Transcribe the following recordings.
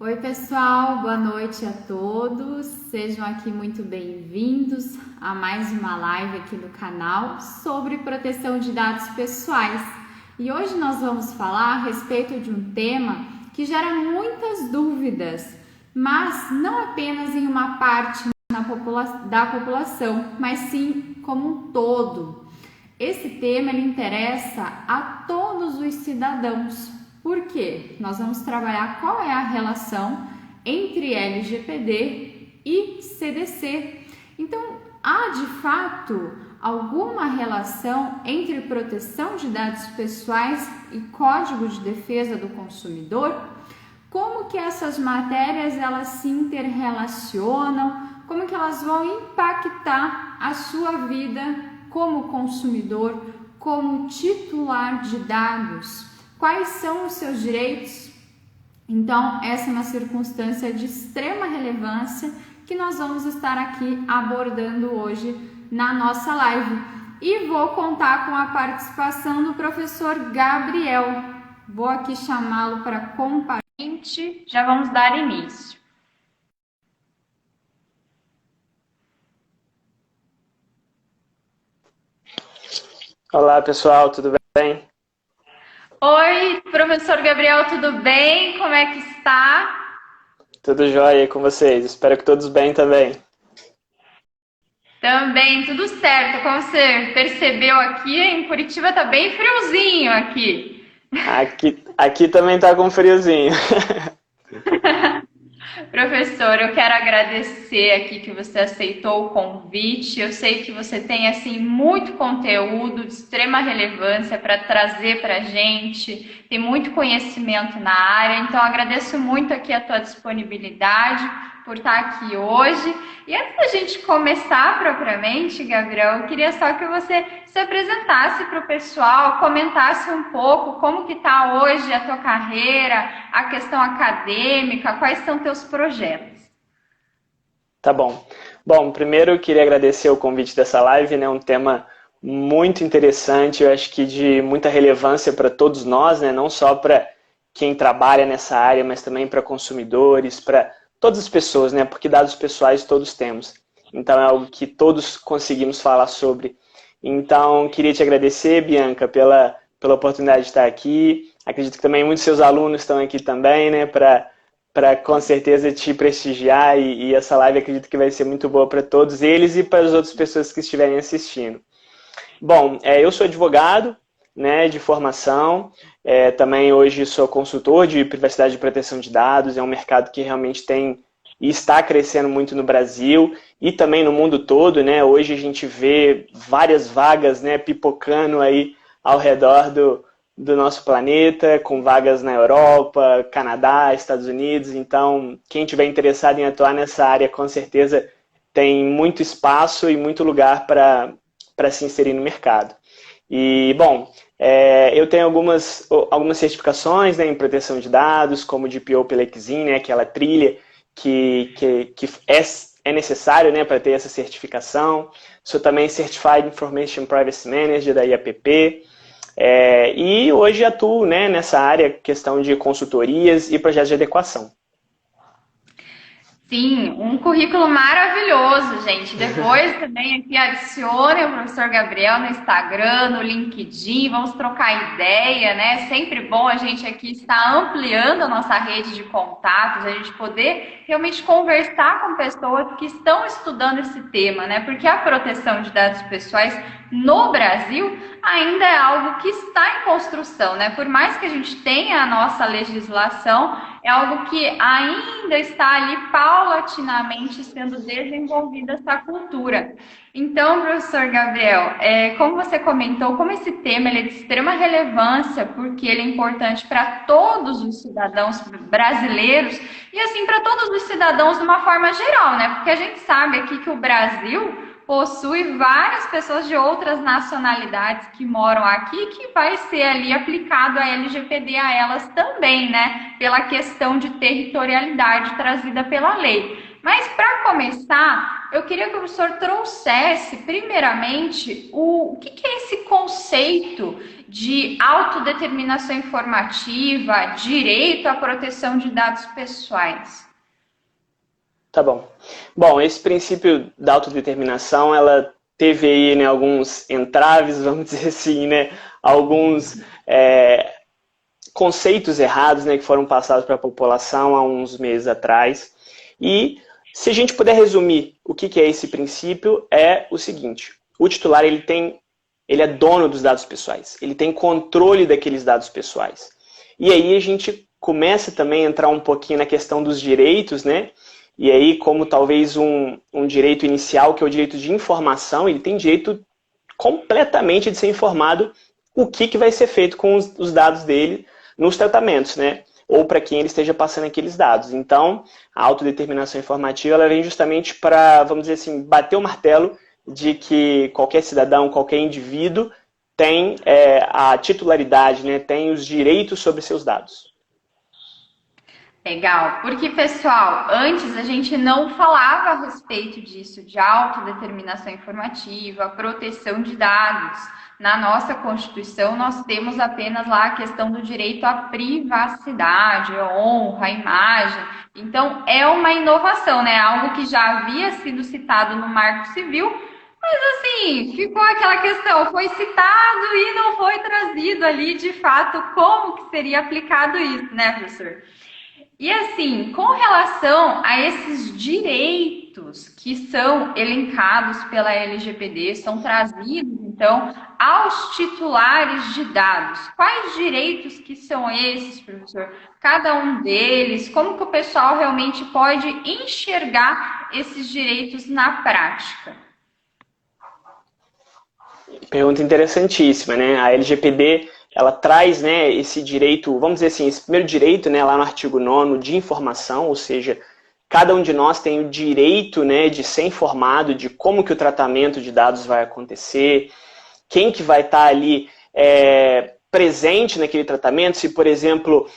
Oi, pessoal, boa noite a todos. Sejam aqui muito bem-vindos a mais uma live aqui no canal sobre proteção de dados pessoais. E hoje nós vamos falar a respeito de um tema que gera muitas dúvidas, mas não apenas em uma parte da população, mas sim como um todo. Esse tema ele interessa a todos os cidadãos. Por quê? Nós vamos trabalhar qual é a relação entre LGPD e CDC. Então, há de fato alguma relação entre proteção de dados pessoais e Código de Defesa do Consumidor? Como que essas matérias elas se interrelacionam? Como que elas vão impactar a sua vida como consumidor, como titular de dados? Quais são os seus direitos? Então, essa é uma circunstância de extrema relevância que nós vamos estar aqui abordando hoje na nossa live. E vou contar com a participação do professor Gabriel. Vou aqui chamá-lo para compartilhar. Já vamos dar início. Olá, pessoal, tudo bem? Oi, professor Gabriel, tudo bem? Como é que está? Tudo jóia com vocês? Espero que todos bem também. Também, tudo certo. Como você percebeu aqui, em Curitiba tá bem friozinho aqui. Aqui também tá com friozinho. Professor, eu quero agradecer aqui que você aceitou o convite. Eu sei que você tem assim muito conteúdo de extrema relevância para trazer para a gente, tem muito conhecimento na área, então agradeço muito aqui a tua disponibilidade por estar aqui hoje. E antes da gente começar propriamente, Gabriel, eu queria só que você se apresentasse para o pessoal, comentasse um pouco como que está hoje a tua carreira, a questão acadêmica, quais são teus projetos. Tá bom. Bom, primeiro eu queria agradecer o convite dessa live, né? Um tema muito interessante, eu acho que de muita relevância para todos nós, né? Não só para quem trabalha nessa área, mas também para consumidores, para todas as pessoas, né? Porque dados pessoais todos temos. Então é algo que todos conseguimos falar sobre. Então, queria te agradecer, Bianca, pela oportunidade de estar aqui. Acredito que também muitos seus alunos estão aqui também, né? Para com certeza te prestigiar e essa live acredito que vai ser muito boa para todos eles e para as outras pessoas que estiverem assistindo. Bom, eu sou advogado, né, de formação, também hoje sou consultor de privacidade e proteção de dados, é um mercado que realmente tem e está crescendo muito no Brasil e também no mundo todo, né? Hoje a gente vê várias vagas, né, pipocando aí ao redor do nosso planeta, com vagas na Europa, Canadá, Estados Unidos. Então, quem tiver interessado em atuar nessa área, com certeza tem muito espaço e muito lugar para se inserir no mercado. E, bom, eu tenho algumas certificações, né, em proteção de dados, como o DPO pela Exim, né, aquela trilha que é necessário, né, para ter essa certificação. Sou também Certified Information Privacy Manager da IAPP. E hoje atuo, né, nessa área, questão de consultorias e projetos de adequação. Sim, um currículo maravilhoso, gente. Depois também aqui adicione o professor Gabriel no Instagram, no LinkedIn, vamos trocar ideia, né? Sempre bom a gente aqui estar ampliando a nossa rede de contatos, a gente poder realmente conversar com pessoas que estão estudando esse tema, né? Porque a proteção de dados pessoais no Brasil ainda é algo que está em construção, né? Por mais que a gente tenha a nossa legislação, é algo que ainda está ali paulatinamente sendo desenvolvida essa cultura. Então, professor Gabriel, como você comentou, como esse tema ele é de extrema relevância, porque ele é importante para todos os cidadãos brasileiros e assim para todos os cidadãos de uma forma geral, né? Porque a gente sabe aqui que o Brasil possui várias pessoas de outras nacionalidades que moram aqui, que vai ser ali aplicado a LGPD a elas também, né? Pela questão de territorialidade trazida pela lei. Mas para começar, eu queria que o professor trouxesse, primeiramente, o que é esse conceito de autodeterminação informativa, direito à proteção de dados pessoais. Tá bom. Bom, esse princípio da autodeterminação, ela teve aí, né, alguns entraves, vamos dizer assim, né, alguns conceitos errados, né, que foram passados para a população há uns meses atrás. E se a gente puder resumir o que é esse princípio, é o seguinte: o titular ele é dono dos dados pessoais, ele tem controle daqueles dados pessoais. E aí a gente começa também a entrar um pouquinho na questão dos direitos, né? E aí, como talvez um direito inicial, que é o direito de informação, ele tem direito completamente de ser informado o que vai ser feito com os dados dele nos tratamentos, né? Ou para quem ele esteja passando aqueles dados. Então, a autodeterminação informativa, ela vem justamente para, vamos dizer assim, bater o martelo de que qualquer cidadão, qualquer indivíduo tem a titularidade, né? Tem os direitos sobre seus dados. Legal, porque pessoal, antes a gente não falava a respeito disso, de autodeterminação informativa, proteção de dados. Na nossa Constituição, nós temos apenas lá a questão do direito à privacidade, honra, imagem. Então, é uma inovação, né? Algo que já havia sido citado no Marco Civil, mas assim, ficou aquela questão, foi citado e não foi trazido ali, de fato, como que seria aplicado isso, né, professor? E assim, com relação a esses direitos que são elencados pela LGPD, são trazidos, então, aos titulares de dados. Quais direitos que são esses, professor? Cada um deles, como que o pessoal realmente pode enxergar esses direitos na prática? Pergunta interessantíssima, né? A LGPD, ela traz, né, esse direito, vamos dizer assim, esse primeiro direito, né, lá no artigo 9º de informação, ou seja, cada um de nós tem o direito, né, de ser informado de como que o tratamento de dados vai acontecer, quem que vai estar ali presente naquele tratamento, se, por exemplo,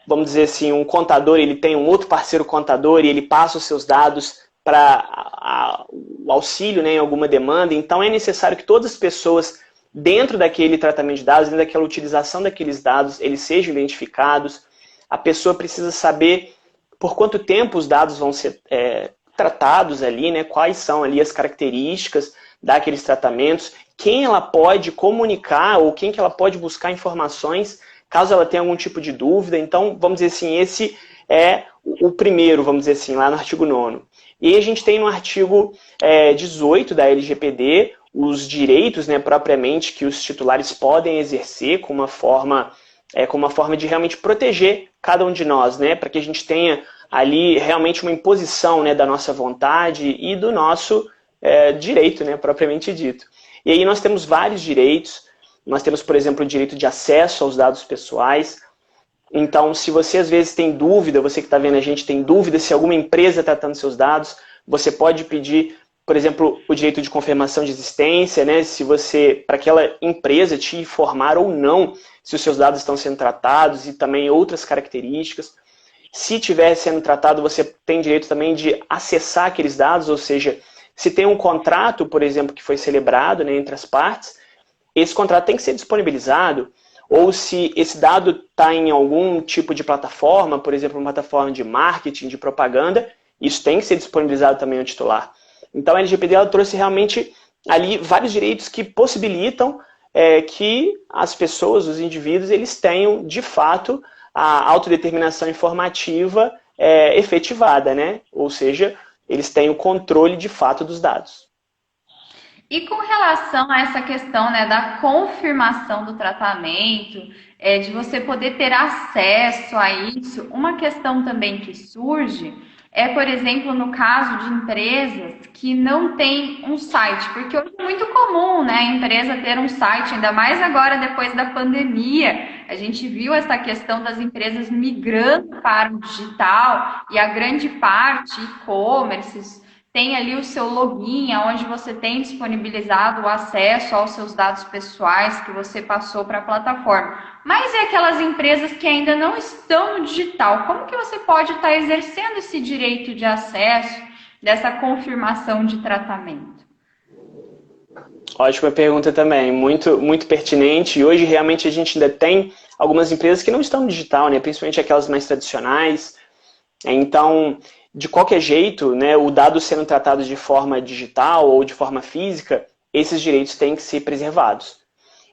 vamos dizer assim, um contador, ele tem um outro parceiro contador e ele passa os seus dados para o auxílio, né, em alguma demanda. Então é necessário que todas as pessoas dentro daquele tratamento de dados, dentro daquela utilização daqueles dados, eles sejam identificados. A pessoa precisa saber por quanto tempo os dados vão ser tratados ali, né, quais são ali as características daqueles tratamentos, quem ela pode comunicar ou quem que ela pode buscar informações caso ela tenha algum tipo de dúvida. Então, vamos dizer assim, esse é o primeiro, vamos dizer assim, lá no artigo 9º. E aí a gente tem no artigo 18 da LGPD os direitos, né, propriamente, que os titulares podem exercer com uma forma de realmente proteger cada um de nós, né, para que a gente tenha ali realmente uma imposição, né, da nossa vontade e do nosso direito, né, propriamente dito. E aí nós temos vários direitos. Nós temos, por exemplo, o direito de acesso aos dados pessoais. Então, se você às vezes tem dúvida, você que está vendo a gente tem dúvida se alguma empresa está tratando seus dados, você pode pedir, por exemplo, o direito de confirmação de existência, né? Se você, para aquela empresa te informar ou não se os seus dados estão sendo tratados e também outras características. Se estiver sendo tratado, você tem direito também de acessar aqueles dados, ou seja, se tem um contrato, por exemplo, que foi celebrado, né, entre as partes, esse contrato tem que ser disponibilizado. Ou se esse dado está em algum tipo de plataforma, por exemplo, uma plataforma de marketing, de propaganda, isso tem que ser disponibilizado também ao titular. Então a LGPD ela trouxe realmente ali vários direitos que possibilitam que as pessoas, os indivíduos, eles tenham de fato a autodeterminação informativa efetivada, né? Ou seja, eles têm o controle de fato dos dados. E com relação a essa questão, né, da confirmação do tratamento, de você poder ter acesso a isso, uma questão também que surge é, por exemplo, no caso de empresas que não têm um site, porque hoje é muito comum, né, a empresa ter um site, ainda mais agora depois da pandemia. A gente viu essa questão das empresas migrando para o digital e a grande parte, e-commerces, tem ali o seu login, onde você tem disponibilizado o acesso aos seus dados pessoais que você passou para a plataforma. Mas é aquelas empresas que ainda não estão no digital. Como que você pode estar exercendo esse direito de acesso, dessa confirmação de tratamento? Ótima pergunta também, muito, muito pertinente. E hoje realmente a gente ainda tem algumas empresas que não estão no digital, né? Principalmente aquelas mais tradicionais. Então, de qualquer jeito, né, o dado sendo tratado de forma digital ou de forma física, esses direitos têm que ser preservados.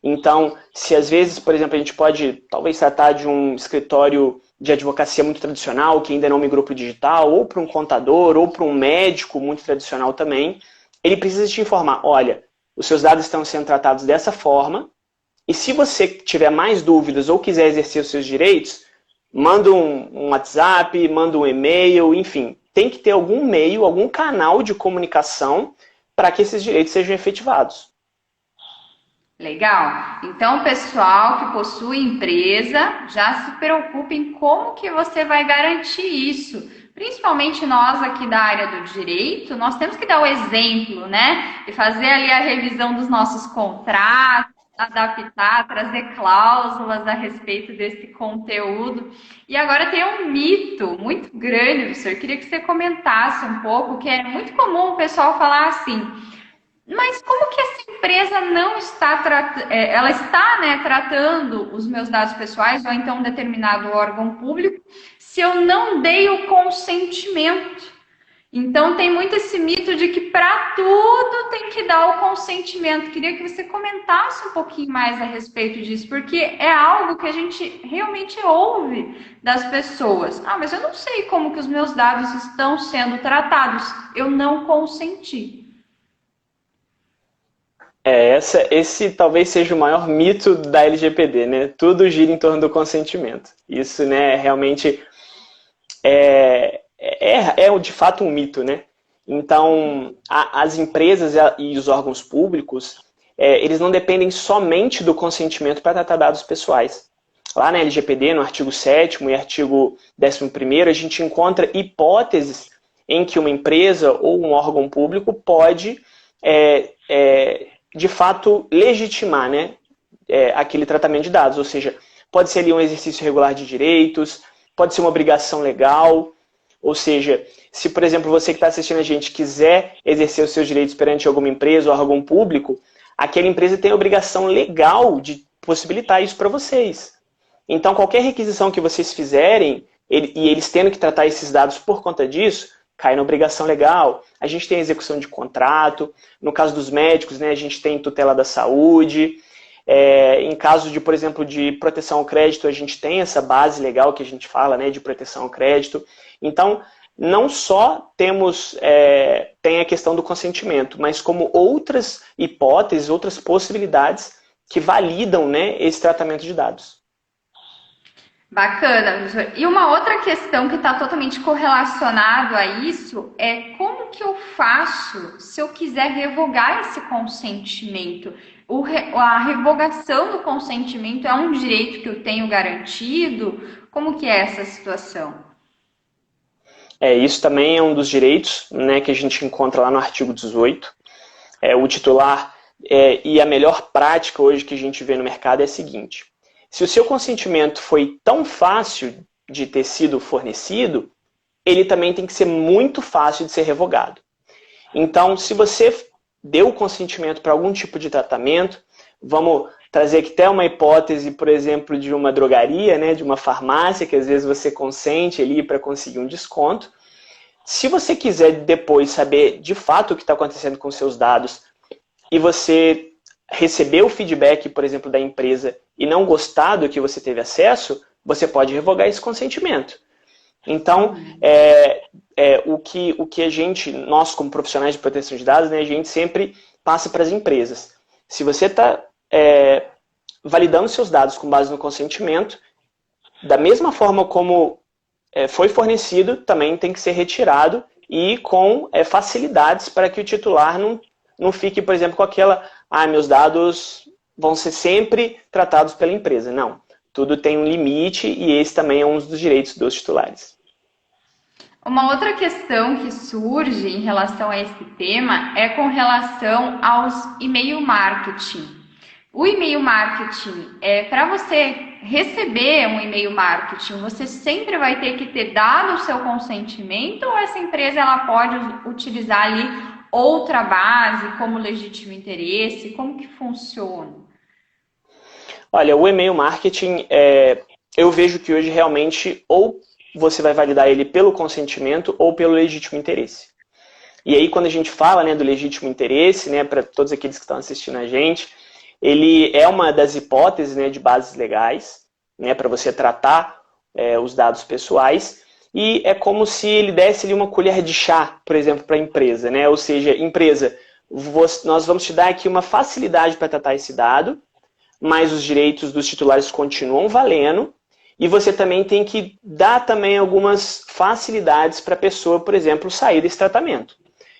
Então, se às vezes, por exemplo, a gente pode talvez tratar de um escritório de advocacia muito tradicional, que ainda não migrou para o digital, ou para um contador, ou para um médico muito tradicional também, ele precisa te informar, olha, os seus dados estão sendo tratados dessa forma, e se você tiver mais dúvidas ou quiser exercer os seus direitos, manda um WhatsApp, manda um e-mail, enfim. Tem que ter algum meio, algum canal de comunicação para que esses direitos sejam efetivados. Legal. Então, pessoal que possui empresa, já se preocupe em como que você vai garantir isso. Principalmente nós aqui da área do direito, nós temos que dar o exemplo, né? E fazer ali a revisão dos nossos contratos, adaptar, trazer cláusulas a respeito desse conteúdo. E agora tem um mito muito grande, professor. Eu queria que você comentasse um pouco, que é muito comum o pessoal falar assim, mas como que essa empresa não está ela está, né, tratando os meus dados pessoais ou então um determinado órgão público se eu não dei o consentimento? Então tem muito esse mito de que para tudo tem que dar o consentimento. Queria que você comentasse um pouquinho mais a respeito disso, porque é algo que a gente realmente ouve das pessoas. Ah, mas eu não sei como que os meus dados estão sendo tratados. Eu não consenti. Esse talvez seja o maior mito da LGPD, né? Tudo gira em torno do consentimento. Isso, né, realmente é de fato um mito, né? Então, as empresas e os órgãos públicos, eles não dependem somente do consentimento para tratar dados pessoais. Lá na LGPD, no artigo 7º e artigo 11º, a gente encontra hipóteses em que uma empresa ou um órgão público pode de fato, legitimar, né, aquele tratamento de dados. Ou seja, pode ser ali um exercício regular de direitos, pode ser uma obrigação legal. Ou seja, se, por exemplo, você que está assistindo a gente quiser exercer os seus direitos perante alguma empresa ou órgão público, aquela empresa tem a obrigação legal de possibilitar isso para vocês. Então, qualquer requisição que vocês fizerem, e eles tendo que tratar esses dados por conta disso, cai na obrigação legal. A gente tem a execução de contrato. No caso dos médicos, né, a gente tem tutela da saúde. Em caso de, por exemplo, de proteção ao crédito, a gente tem essa base legal que a gente fala, né, de proteção ao crédito. Então, não só tem a questão do consentimento, mas como outras hipóteses, outras possibilidades que validam, né, esse tratamento de dados. Bacana, professor. E uma outra questão que está totalmente correlacionado a isso é como que eu faço se eu quiser revogar esse consentimento? A revogação do consentimento é um direito que eu tenho garantido? Como que é essa situação? Isso também é um dos direitos, né, que a gente encontra lá no artigo 18. O titular e a melhor prática hoje que a gente vê no mercado é a seguinte: se o seu consentimento foi tão fácil de ter sido fornecido, ele também tem que ser muito fácil de ser revogado. Então, se você deu o consentimento para algum tipo de tratamento, vamos trazer aqui até uma hipótese, por exemplo, de uma drogaria, né, de uma farmácia, que às vezes você consente ali para conseguir um desconto. Se você quiser depois saber de fato o que está acontecendo com os seus dados e você receber o feedback, por exemplo, da empresa e não gostar do que você teve acesso, você pode revogar esse consentimento. Então, o que nós como profissionais de proteção de dados, né, a gente sempre passa para as empresas. Se você está validando seus dados com base no consentimento, da mesma forma como foi fornecido, também tem que ser retirado e com facilidades para que o titular não fique, por exemplo, com aquela meus dados vão ser sempre tratados pela empresa. Não, tudo tem um limite e esse também é um dos direitos dos titulares. Uma outra questão que surge em relação a esse tema é com relação aos e-mail marketing. O e-mail marketing, para você receber um e-mail marketing, você sempre vai ter que ter dado o seu consentimento ou essa empresa ela pode utilizar ali outra base como legítimo interesse? Como que funciona? Olha, o e-mail marketing, eu vejo que hoje realmente ou você vai validar ele pelo consentimento ou pelo legítimo interesse. E aí, quando a gente fala, né, do legítimo interesse, né, para todos aqueles que estão assistindo a gente, ele é uma das hipóteses, né, de bases legais, né, para você tratar os dados pessoais, e é como se ele desse ali uma colher de chá, por exemplo, para a empresa, né? Ou seja, empresa, nós vamos te dar aqui uma facilidade para tratar esse dado, mas os direitos dos titulares continuam valendo, e você também tem que dar também algumas facilidades para a pessoa, por exemplo, sair desse tratamento.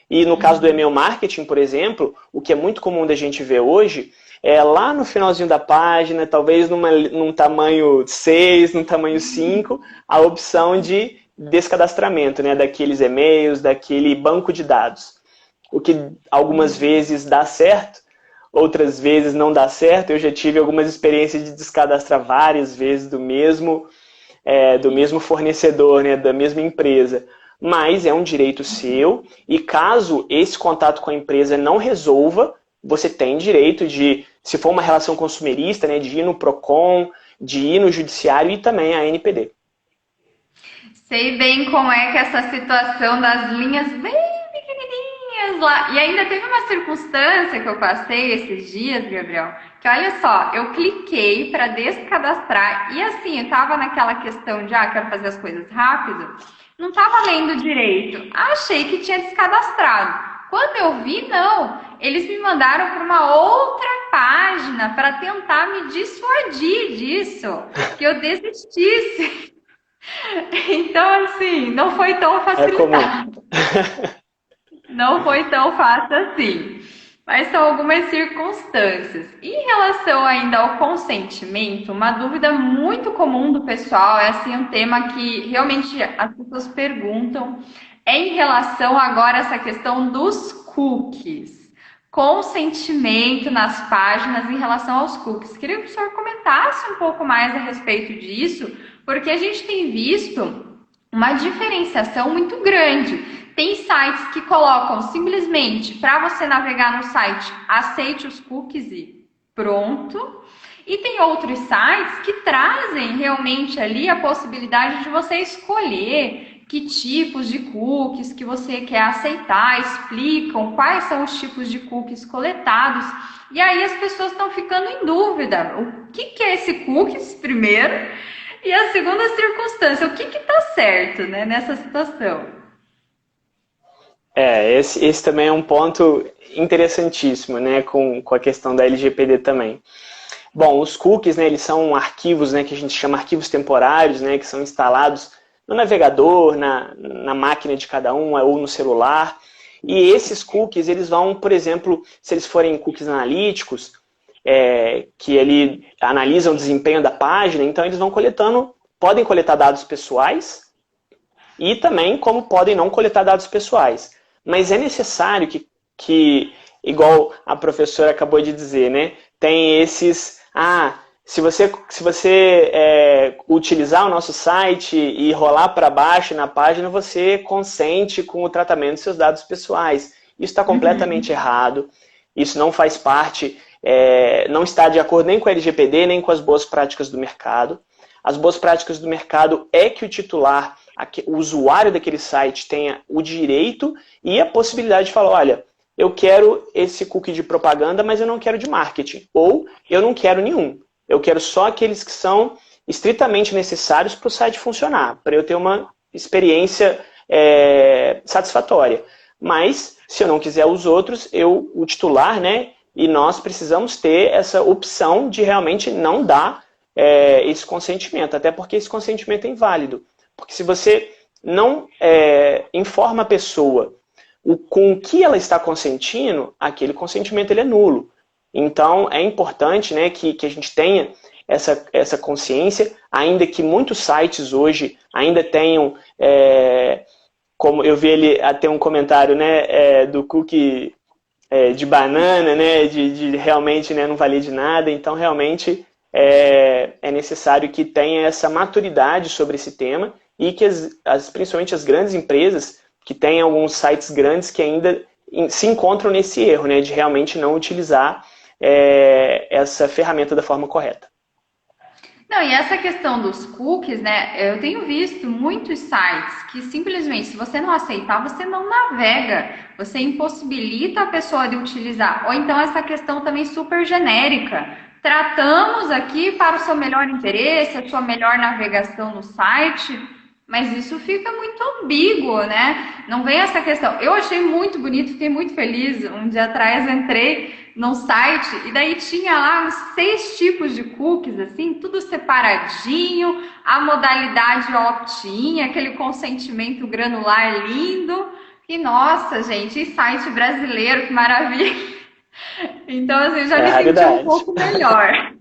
E no caso do e-mail marketing, por exemplo, o que é muito comum da gente ver hoje, é lá no finalzinho da página, talvez num tamanho 6, num tamanho 5, a opção de descadastramento, né, daqueles e-mails, daquele banco de dados. O que algumas vezes dá certo, outras vezes não dá certo. Eu já tive algumas experiências de descadastrar várias vezes do mesmo fornecedor, né, da mesma empresa. Mas é um direito seu, e caso esse contato com a empresa não resolva, você tem direito de, se for uma relação consumerista, né, de ir no PROCON, de ir no judiciário e também a NPD. Sei bem como é que essa situação das linhas bem pequenininhas lá. E ainda teve uma circunstância que eu passei esses dias, Gabriel, que olha só, eu cliquei para descadastrar e assim, eu tava naquela questão de, quero fazer as coisas rápido, não tava lendo direito, achei que tinha descadastrado. Quando eu vi, não, eles me mandaram para uma outra página para tentar me dissuadir disso, que eu desistisse. Então, assim, não foi tão facilitado. Não foi tão fácil assim. Mas são algumas circunstâncias. Em relação ainda ao consentimento, uma dúvida muito comum do pessoal, é assim um tema que realmente as pessoas perguntam, é em relação agora a essa questão dos cookies. Consentimento nas páginas em relação aos cookies. Queria que o senhor comentasse um pouco mais a respeito disso, porque a gente tem visto uma diferenciação muito grande. Tem sites que colocam simplesmente para você navegar no site, aceite os cookies e pronto. E tem outros sites que trazem realmente ali a possibilidade de você escolher que tipos de cookies que você quer aceitar, explicam quais são os tipos de cookies coletados. E aí as pessoas estão ficando em dúvida. O que é esse cookies, primeiro? E a segunda circunstância, o que está certo, né, nessa situação? Esse também é um ponto interessantíssimo, né, com a questão da LGPD também. Bom, os cookies, né, eles são arquivos, né, que a gente chama arquivos temporários, né, que são instalados no navegador, na máquina de cada um ou no celular. E esses cookies, eles vão, por exemplo, se eles forem cookies analíticos, que ele analisam o desempenho da página, então eles vão podem coletar dados pessoais e também como podem não coletar dados pessoais. Mas é necessário que igual a professora acabou de dizer, né, tem esses... Se você utilizar o nosso site e rolar para baixo na página, você consente com o tratamento dos seus dados pessoais. Isso está completamente errado. Isso não faz parte, não está de acordo nem com a LGPD, nem com as boas práticas do mercado. As boas práticas do mercado é que o titular, o usuário daquele site, tenha o direito e a possibilidade de falar, olha, eu quero esse cookie de propaganda, mas eu não quero de marketing. Ou eu não quero nenhum. Eu quero só aqueles que são estritamente necessários para o site funcionar, para eu ter uma experiência satisfatória. Mas, se eu não quiser os outros, o titular, né, e nós precisamos ter essa opção de realmente não dar esse consentimento, até porque esse consentimento é inválido. Porque se você não informa a pessoa com o que ela está consentindo, aquele consentimento ele é nulo. Então, é importante, né, que a gente tenha essa consciência, ainda que muitos sites hoje ainda tenham como eu vi ele até um comentário, né, do cookie de banana, né, de realmente, né, não valer de nada. Então, realmente, é necessário que tenha essa maturidade sobre esse tema e que principalmente as grandes empresas, que têm alguns sites grandes que ainda se encontram nesse erro, né, de realmente não utilizar essa ferramenta da forma correta. Não, e essa questão dos cookies, né? Eu tenho visto muitos sites que simplesmente, se você não aceitar, você não navega. Você impossibilita a pessoa de utilizar. Ou então essa questão também super genérica. Tratamos aqui para o seu melhor interesse, a sua melhor navegação no site, mas isso fica muito ambíguo, né? Não vem essa questão. Eu achei muito bonito, fiquei muito feliz. Um dia atrás eu entrei num site e daí tinha lá uns 6 tipos de cookies, assim, tudo separadinho, a modalidade opt-in, aquele consentimento granular lindo. E nossa, gente, e site brasileiro, que maravilha! Então, assim, já me senti um pouco melhor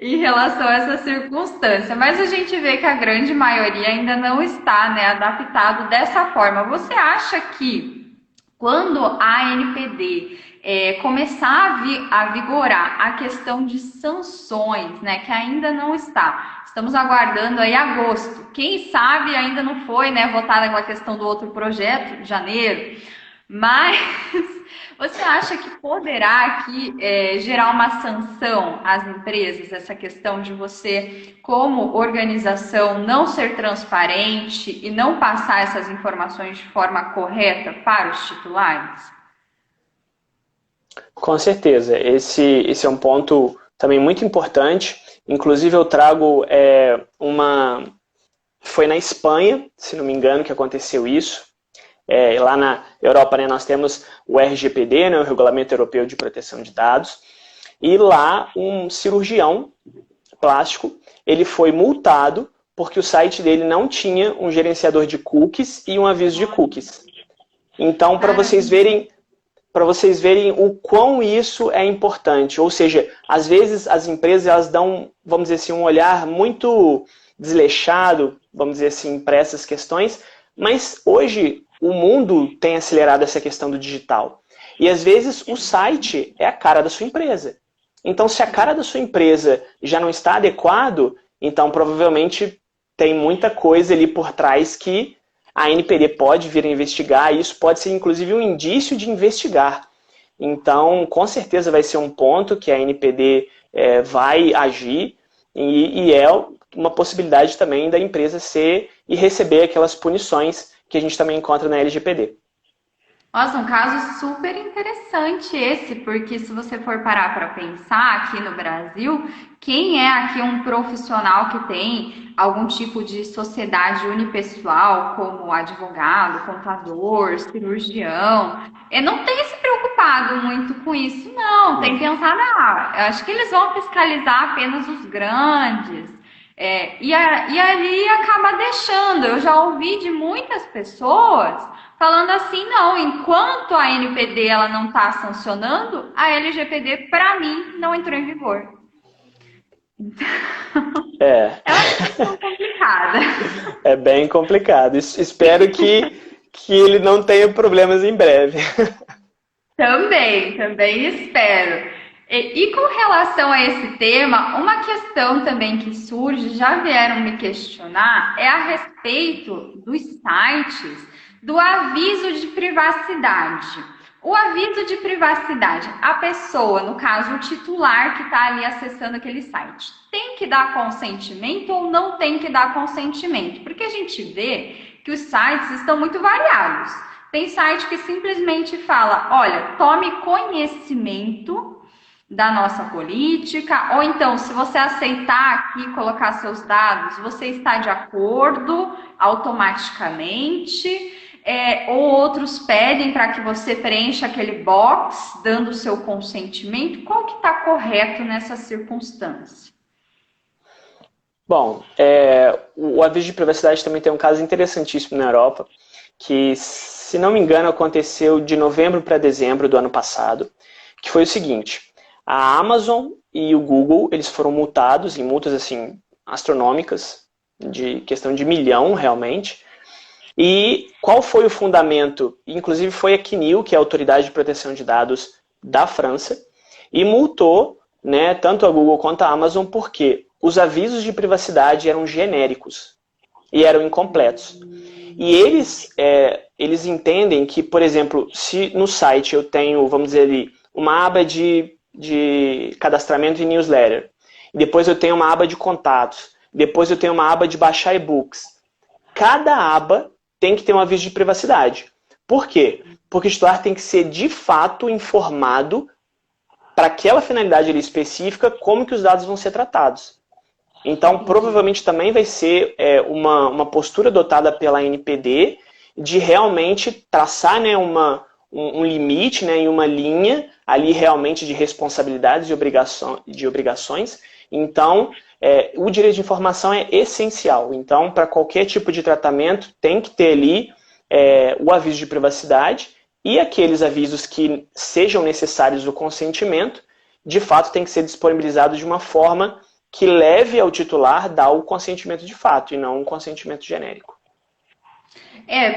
em relação a essa circunstância. Mas a gente vê que a grande maioria ainda não está, né, adaptado dessa forma. Você acha que quando a ANPD começar a vigorar a questão de sanções, né, que ainda não está, estamos aguardando aí agosto, quem sabe ainda não foi, né, votada aquela questão do outro projeto, janeiro, mas você acha que poderá aqui gerar uma sanção às empresas, essa questão de você, como organização, não ser transparente e não passar essas informações de forma correta para os titulares? Com certeza. Esse é um ponto também muito importante. Inclusive eu trago Foi na Espanha, se não me engano, que aconteceu isso. Lá na Europa, né, nós temos o RGPD, né, o Regulamento Europeu de Proteção de Dados, e lá um cirurgião plástico, ele foi multado porque o site dele não tinha um gerenciador de cookies e um aviso de cookies. Então, para vocês verem o quão isso é importante, ou seja, às vezes as empresas elas dão, vamos dizer assim, um olhar muito desleixado, vamos dizer assim, para essas questões, mas hoje o mundo tem acelerado essa questão do digital. E às vezes o site é a cara da sua empresa. Então, se a cara da sua empresa já não está adequado, então provavelmente tem muita coisa ali por trás que a ANPD pode vir a investigar, e isso pode ser inclusive um indício de investigar. Então, com certeza vai ser um ponto que a ANPD vai agir, e é uma possibilidade também da empresa ser e receber aquelas punições que a gente também encontra na LGPD. Nossa, um caso super interessante esse, porque se você for parar para pensar aqui no Brasil, quem é aqui um profissional que tem algum tipo de sociedade unipessoal, como advogado, contador, cirurgião, não tem se preocupado muito com isso, não. Tem pensado, eu acho que eles vão fiscalizar apenas os grandes. E ali acaba deixando. Eu já ouvi de muitas pessoas falando assim, não, enquanto a ANPD ela não está sancionando, a LGPD, para mim, não entrou em vigor. Então, é uma questão complicada. É bem complicado. Espero que ele não tenha problemas em breve. Também espero. E com relação a esse tema, uma questão também que surge, já vieram me questionar, é a respeito dos sites do aviso de privacidade. O aviso de privacidade, a pessoa, no caso o titular que está ali acessando aquele site, tem que dar consentimento ou não tem que dar consentimento? Porque a gente vê que os sites estão muito variados. Tem site que simplesmente fala, olha, tome conhecimento da nossa política, ou então, se você aceitar aqui colocar seus dados, você está de acordo automaticamente, ou outros pedem para que você preencha aquele box, dando o seu consentimento. Qual que está correto nessa circunstância? Bom, o aviso de privacidade também tem um caso interessantíssimo na Europa, que, se não me engano, aconteceu de novembro para dezembro do ano passado, que foi o seguinte: a Amazon e o Google, eles foram multados em multas assim astronômicas, de questão de 1 milhão realmente, E qual foi o fundamento? Inclusive foi a CNIL, que é a Autoridade de Proteção de Dados da França, e multou, né, tanto a Google quanto a Amazon porque os avisos de privacidade eram genéricos e eram incompletos. E eles entendem que, por exemplo, se no site eu tenho, vamos dizer ali, uma aba de cadastramento em newsletter, depois eu tenho uma aba de contatos, depois eu tenho uma aba de baixar e-books, cada aba tem que ter um aviso de privacidade. Por quê? Porque o titular tem que ser de fato informado para aquela finalidade ali específica como que os dados vão ser tratados. Então, provavelmente também vai ser uma postura adotada pela ANPD de realmente traçar, né, um limite, né, em uma linha ali realmente de responsabilidades e de obrigações. Então, o direito de informação é essencial. Então, para qualquer tipo de tratamento, tem que ter ali o aviso de privacidade e aqueles avisos que sejam necessários o consentimento, de fato, tem que ser disponibilizado de uma forma que leve ao titular dar o consentimento de fato e não um consentimento genérico.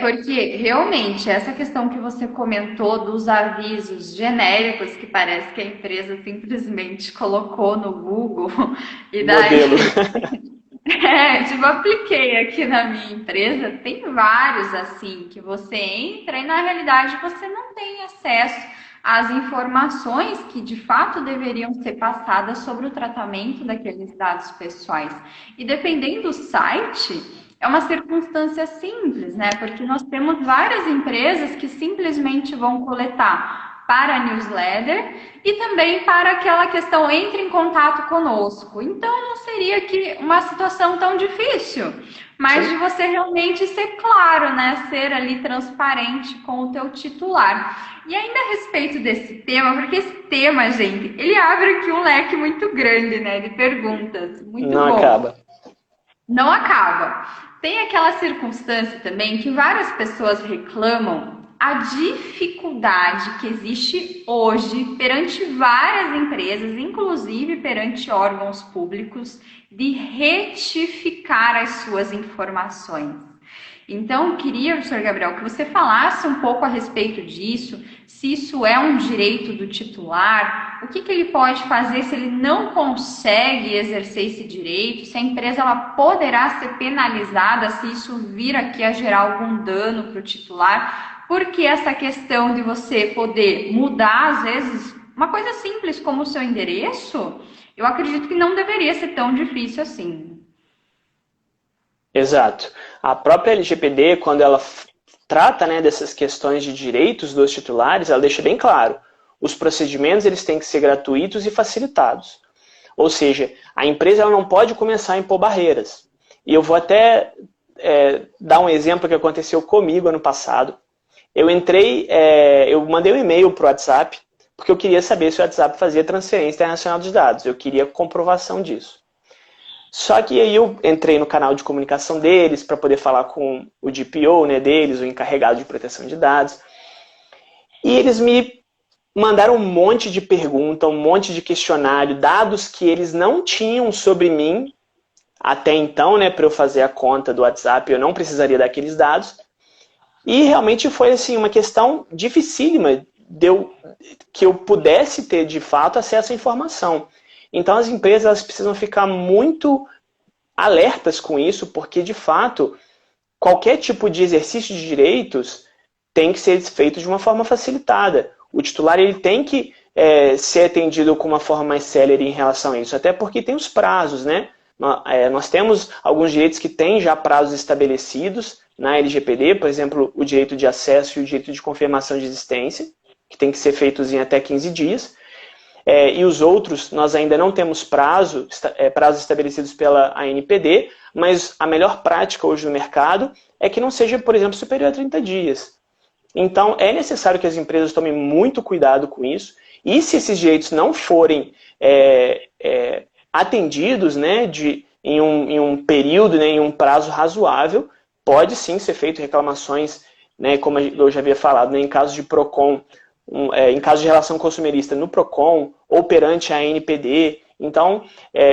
Porque realmente essa questão que você comentou dos avisos genéricos, que parece que a empresa simplesmente colocou no Google e daí... Modelo. Tipo, apliquei aqui na minha empresa, tem vários assim, que você entra e na realidade você não tem acesso às informações que de fato deveriam ser passadas sobre o tratamento daqueles dados pessoais. E dependendo do site, é uma circunstância simples, né? Porque nós temos várias empresas que simplesmente vão coletar para a newsletter e também para aquela questão entre em contato conosco. Então não seria que uma situação tão difícil, mas de você realmente ser claro, né? Ser ali transparente com o teu titular. E ainda a respeito desse tema, porque esse tema, gente, ele abre aqui um leque muito grande, né? De perguntas. Muito bom. Não acaba. Não acaba. Tem aquela circunstância também que várias pessoas reclamam a dificuldade que existe hoje perante várias empresas, inclusive perante órgãos públicos, de retificar as suas informações. Então, queria, professor Gabriel, que você falasse um pouco a respeito disso, se isso é um direito do titular, o que ele pode fazer se ele não consegue exercer esse direito, se a empresa ela poderá ser penalizada se isso vir aqui a gerar algum dano para o titular, porque essa questão de você poder mudar, às vezes, uma coisa simples como o seu endereço, eu acredito que não deveria ser tão difícil assim. Exato. A própria LGPD, quando ela trata, né, dessas questões de direitos dos titulares, ela deixa bem claro, os procedimentos eles têm que ser gratuitos e facilitados. Ou seja, a empresa ela não pode começar a impor barreiras. E eu vou até dar um exemplo que aconteceu comigo ano passado. Eu mandei um e-mail para o WhatsApp, porque eu queria saber se o WhatsApp fazia transferência internacional de dados. Eu queria comprovação disso. Só que aí eu entrei no canal de comunicação deles para poder falar com o DPO, né, deles, o encarregado de proteção de dados. E eles me mandaram um monte de perguntas, um monte de questionário, dados que eles não tinham sobre mim até então, né, para eu fazer a conta do WhatsApp, eu não precisaria daqueles dados. E realmente foi assim, uma questão dificílima que eu pudesse ter de fato acesso à informação. Então as empresas elas precisam ficar muito alertas com isso, porque de fato qualquer tipo de exercício de direitos tem que ser feito de uma forma facilitada. O titular ele tem que ser atendido com uma forma mais célere em relação a isso, até porque tem os prazos, né? Nós temos alguns direitos que têm já prazos estabelecidos na LGPD, por exemplo, o direito de acesso e o direito de confirmação de existência, que tem que ser feitos em até 15 dias. E os outros, nós ainda não temos prazos estabelecidos pela ANPD, mas a melhor prática hoje no mercado é que não seja, por exemplo, superior a 30 dias. Então, é necessário que as empresas tomem muito cuidado com isso, e se esses direitos não forem atendidos, né, em um período, né, em um prazo razoável, pode sim ser feito reclamações, né, como eu já havia falado, né, em caso de PROCON, em caso de relação consumerista no PROCON ou perante a ANPD, então,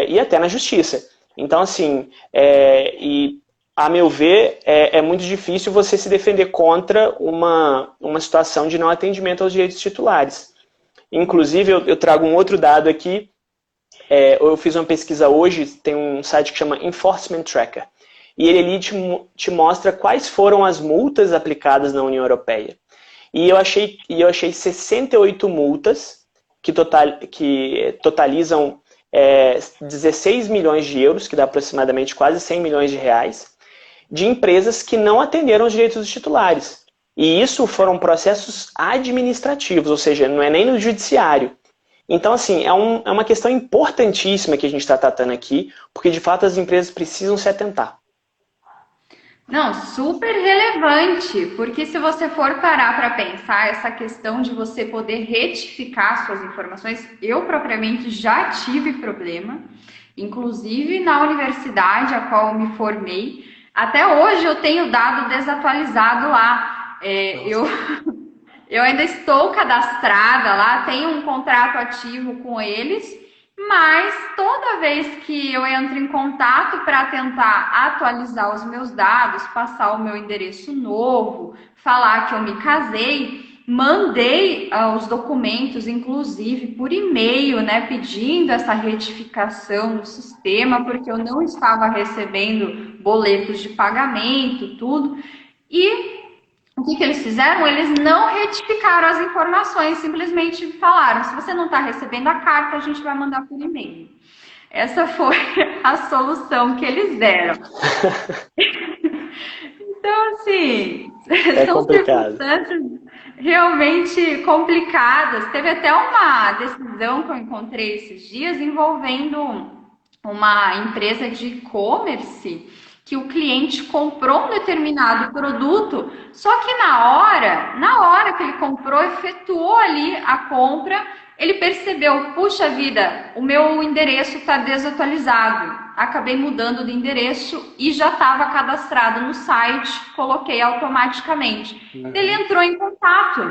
e até na Justiça. Então, assim, e a meu ver, é muito difícil você se defender contra uma situação de não atendimento aos direitos titulares. Inclusive, eu trago um outro dado aqui. Eu fiz uma pesquisa hoje, tem um site que chama Enforcement Tracker. E ele ali te mostra quais foram as multas aplicadas na União Europeia. E eu achei 68 multas que totalizam 16 milhões de euros, que dá aproximadamente quase 100 milhões de reais, de empresas que não atenderam os direitos dos titulares. E isso foram processos administrativos, ou seja, não é nem no judiciário. Então, assim, é uma questão importantíssima que a gente está tratando aqui, porque de fato as empresas precisam se atentar. Não, super relevante, porque se você for parar para pensar essa questão de você poder retificar suas informações, eu propriamente já tive problema, inclusive na universidade a qual eu me formei, até hoje eu tenho dado desatualizado lá, eu ainda estou cadastrada lá, tenho um contrato ativo com eles, mas toda vez que eu entro em contato para tentar atualizar os meus dados, passar o meu endereço novo, falar que eu me casei, mandei os documentos, inclusive por e-mail, né, pedindo essa retificação no sistema, porque eu não estava recebendo boletos de pagamento, tudo. E o que eles fizeram? Eles não retificaram as informações, simplesmente falaram, se você não está recebendo a carta, a gente vai mandar por e-mail. Essa foi a solução que eles deram. Então, assim, são circunstâncias realmente complicadas. Teve até uma decisão que eu encontrei esses dias envolvendo uma empresa de e-commerce que o cliente comprou um determinado produto, só que na hora que ele comprou, efetuou ali a compra, ele percebeu, puxa vida, o meu endereço está desatualizado. Acabei mudando de endereço e já estava cadastrado no site, coloquei automaticamente. Ele entrou em contato,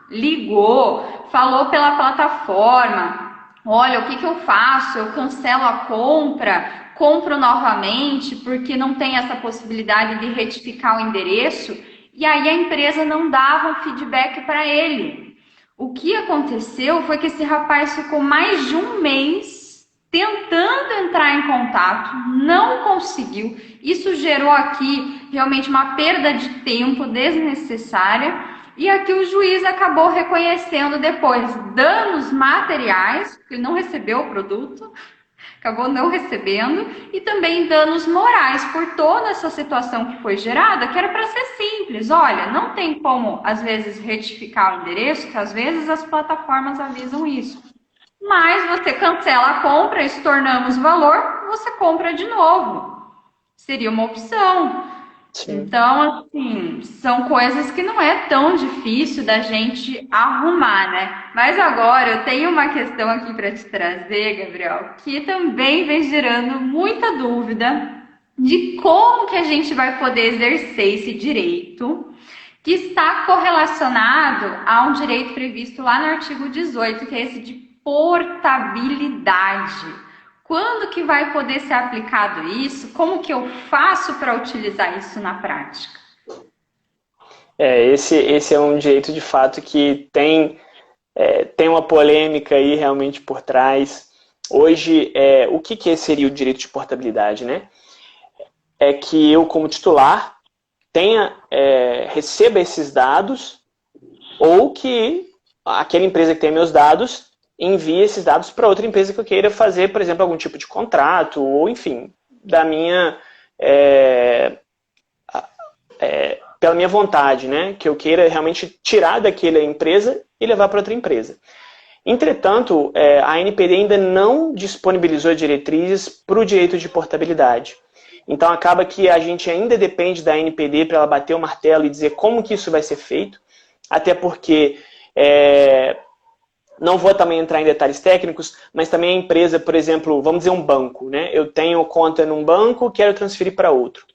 ligou, falou pela plataforma, olha, o que eu faço? Eu cancelo a compra, compro novamente, porque não tem essa possibilidade de retificar o endereço, e aí a empresa não dava um feedback para ele. O que aconteceu foi que esse rapaz ficou mais de um mês tentando entrar em contato, não conseguiu. Isso gerou aqui realmente uma perda de tempo desnecessária, e aqui o juiz acabou reconhecendo depois danos materiais, porque ele não recebeu o produto, acabou não recebendo, e também danos morais por toda essa situação que foi gerada, que era para ser simples. Olha, não tem como, às vezes, retificar o endereço, que às vezes as plataformas avisam isso. Mas você cancela a compra, estornamos o valor, você compra de novo. Seria uma opção. Sim. Então, assim, são coisas que não é tão difícil da gente arrumar, né? Mas agora eu tenho uma questão aqui para te trazer, Gabriel, que também vem gerando muita dúvida de como que a gente vai poder exercer esse direito, que está correlacionado a um direito previsto lá no artigo 18, que é esse de portabilidade. Quando que vai poder ser aplicado isso? Como que eu faço para utilizar isso na prática? Esse é um direito de fato que tem uma polêmica aí realmente por trás. Hoje, o que seria o direito de portabilidade, né? É que eu, como titular, receba esses dados, ou que aquela empresa que tem meus dados envie esses dados para outra empresa que eu queira fazer, por exemplo, algum tipo de contrato, ou enfim, pela minha vontade, né? Que eu queira realmente tirar daquela empresa e levar para outra empresa. Entretanto, a NPD ainda não disponibilizou diretrizes para o direito de portabilidade. Então acaba que a gente ainda depende da NPD para ela bater o martelo e dizer como que isso vai ser feito, até porque não vou também entrar em detalhes técnicos, mas também a empresa, por exemplo, vamos dizer um banco, né? Eu tenho conta num banco, quero transferir para outro.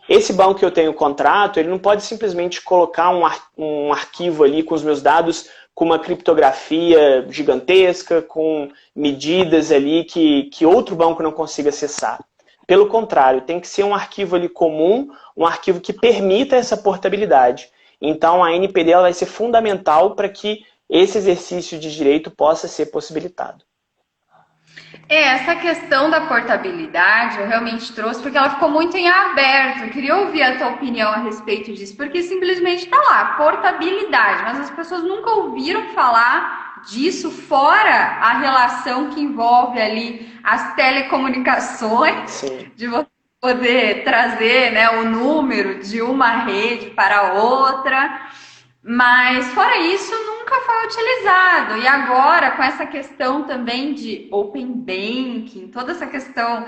Esse banco que eu tenho contrato, ele não pode simplesmente colocar um arquivo ali com os meus dados, com uma criptografia gigantesca, com medidas ali que outro banco não consiga acessar. Pelo contrário, tem que ser um arquivo ali comum, um arquivo que permita essa portabilidade. Então, a NPD ela vai ser fundamental para que esse exercício de direito possa ser possibilitado. Essa questão da portabilidade eu realmente trouxe porque ela ficou muito em aberto. Eu queria ouvir a tua opinião a respeito disso, porque simplesmente está lá, portabilidade, mas as pessoas nunca ouviram falar disso, fora a relação que envolve ali as telecomunicações. Sim. De você poder trazer, né, o número de uma rede para outra. Mas, fora isso, nunca foi utilizado. E agora, com essa questão também de Open Banking, toda essa questão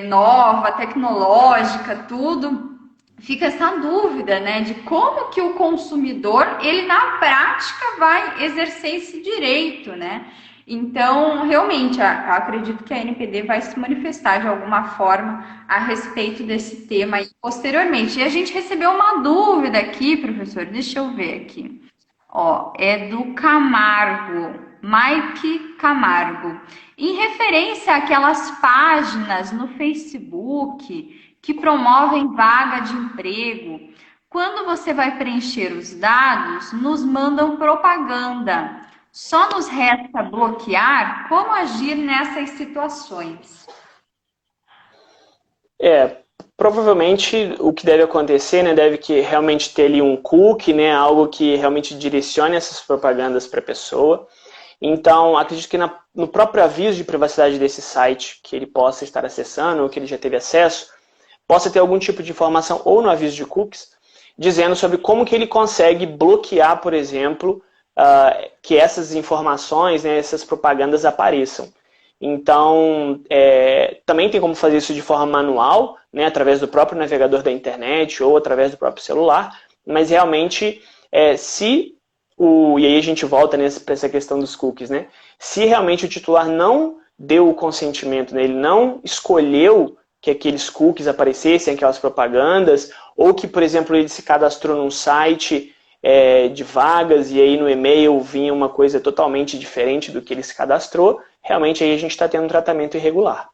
nova, tecnológica, tudo, fica essa dúvida, né, de como que o consumidor, ele na prática vai exercer esse direito, né? Então, realmente, acredito que a NPD vai se manifestar de alguma forma a respeito desse tema aí posteriormente. E a gente recebeu uma dúvida aqui, professor, deixa eu ver aqui. Ó, é do Camargo, Mike Camargo. Em referência àquelas páginas no Facebook que promovem vaga de emprego, quando você vai preencher os dados, nos mandam propaganda. Só nos resta bloquear. Como agir nessas situações? Provavelmente o que deve acontecer, né, deve que realmente ter ali um cookie, né, algo que realmente direcione essas propagandas para a pessoa. Então, acredito que no próprio aviso de privacidade desse site que ele possa estar acessando, ou que ele já teve acesso, possa ter algum tipo de informação, ou no aviso de cookies, dizendo sobre como que ele consegue bloquear, por exemplo, que essas informações, né, essas propagandas apareçam. Então, também tem como fazer isso de forma manual, né, através do próprio navegador da internet ou através do próprio celular, mas realmente, e aí a gente volta para essa questão dos cookies, né, se realmente o titular não deu o consentimento, né, ele não escolheu que aqueles cookies aparecessem, aquelas propagandas, ou que, por exemplo, ele se cadastrou num site de vagas e aí no e-mail vinha uma coisa totalmente diferente do que ele se cadastrou, realmente aí a gente está tendo um tratamento irregular.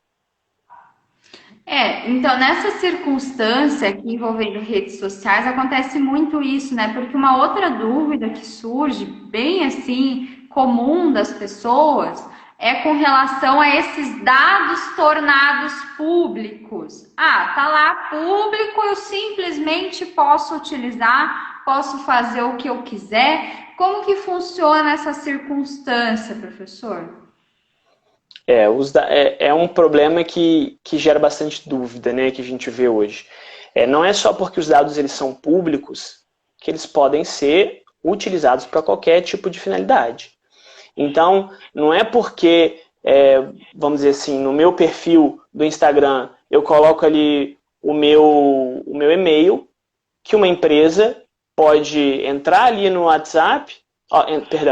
Então nessa circunstância aqui envolvendo redes sociais acontece muito isso, né? Porque uma outra dúvida que surge bem assim comum das pessoas é com relação a esses dados tornados públicos. Tá lá público, eu simplesmente posso utilizar, posso fazer o que eu quiser. Como que funciona essa circunstância, professor? É um problema que gera bastante dúvida, né, que a gente vê hoje. Não é só porque os dados eles são públicos que eles podem ser utilizados para qualquer tipo de finalidade. Então, não é porque, vamos dizer assim, no meu perfil do Instagram eu coloco ali o meu e-mail, que uma empresa pode entrar ali no WhatsApp,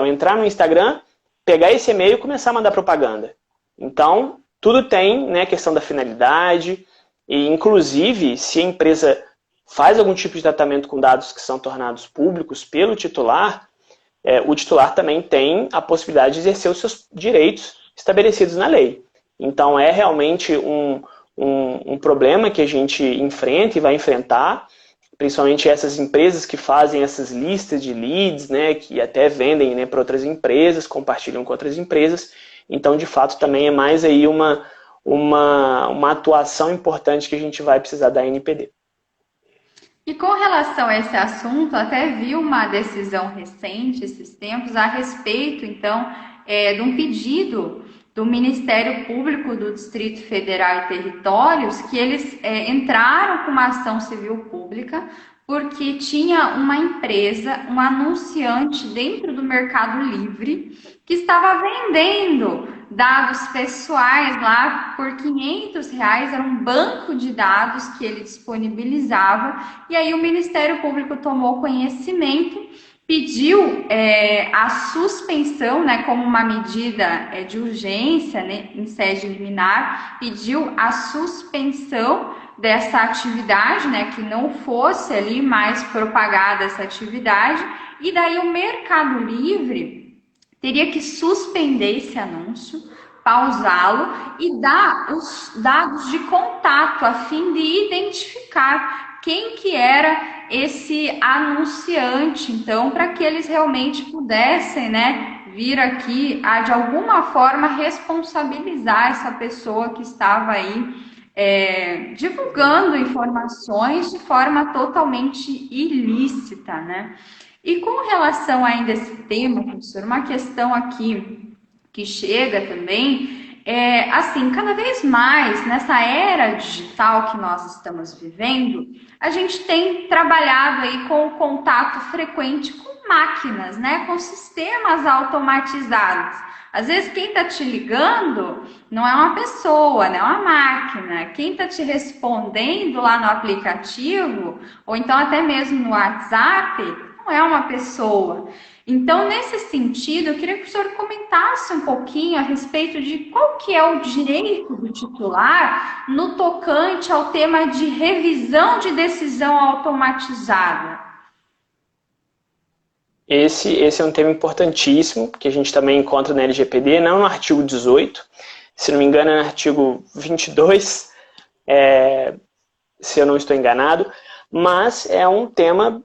entrar no Instagram, pegar esse e-mail e começar a mandar propaganda. Então, tudo tem, né, questão da finalidade, e inclusive, se a empresa faz algum tipo de tratamento com dados que são tornados públicos pelo titular, o titular também tem a possibilidade de exercer os seus direitos estabelecidos na lei. Então, é realmente um problema que a gente enfrenta e vai enfrentar, principalmente essas empresas que fazem essas listas de leads, né, que até vendem, né, para outras empresas, compartilham com outras empresas. Então, de fato, também é mais aí uma atuação importante que a gente vai precisar da NPD. E com relação a esse assunto, até vi uma decisão recente, esses tempos, a respeito, então, de um pedido do Ministério Público do Distrito Federal e Territórios, que eles entraram com uma ação civil pública, porque tinha uma empresa, um anunciante dentro do Mercado Livre, que estava vendendo dados pessoais lá por R$500, era um banco de dados que ele disponibilizava, e aí o Ministério Público tomou conhecimento, pediu a suspensão, né, como uma medida de urgência, né, em sede liminar, pediu a suspensão dessa atividade, né, que não fosse ali mais propagada essa atividade, e daí o Mercado Livre teria que suspender esse anúncio, pausá-lo e dar os dados de contato contato, a fim de identificar quem que era esse anunciante, então, para que eles realmente pudessem, né, vir aqui a, de alguma forma, responsabilizar essa pessoa que estava aí divulgando informações de forma totalmente ilícita, né? E com relação ainda a esse tema, professor, uma questão aqui que chega também assim, cada vez mais nessa era digital que nós estamos vivendo, a gente tem trabalhado aí com o contato frequente com máquinas, né? Com sistemas automatizados. Às vezes quem está te ligando não é uma pessoa, né? É uma máquina. Quem está te respondendo lá no aplicativo, ou então até mesmo no WhatsApp, não é uma pessoa. Então, nesse sentido, eu queria que o senhor comentasse um pouquinho a respeito de qual que é o direito do titular no tocante ao tema de revisão de decisão automatizada. Esse é um tema importantíssimo, que a gente também encontra na LGPD, não no artigo 18, se não me engano é no artigo 22, se eu não estou enganado, mas é um tema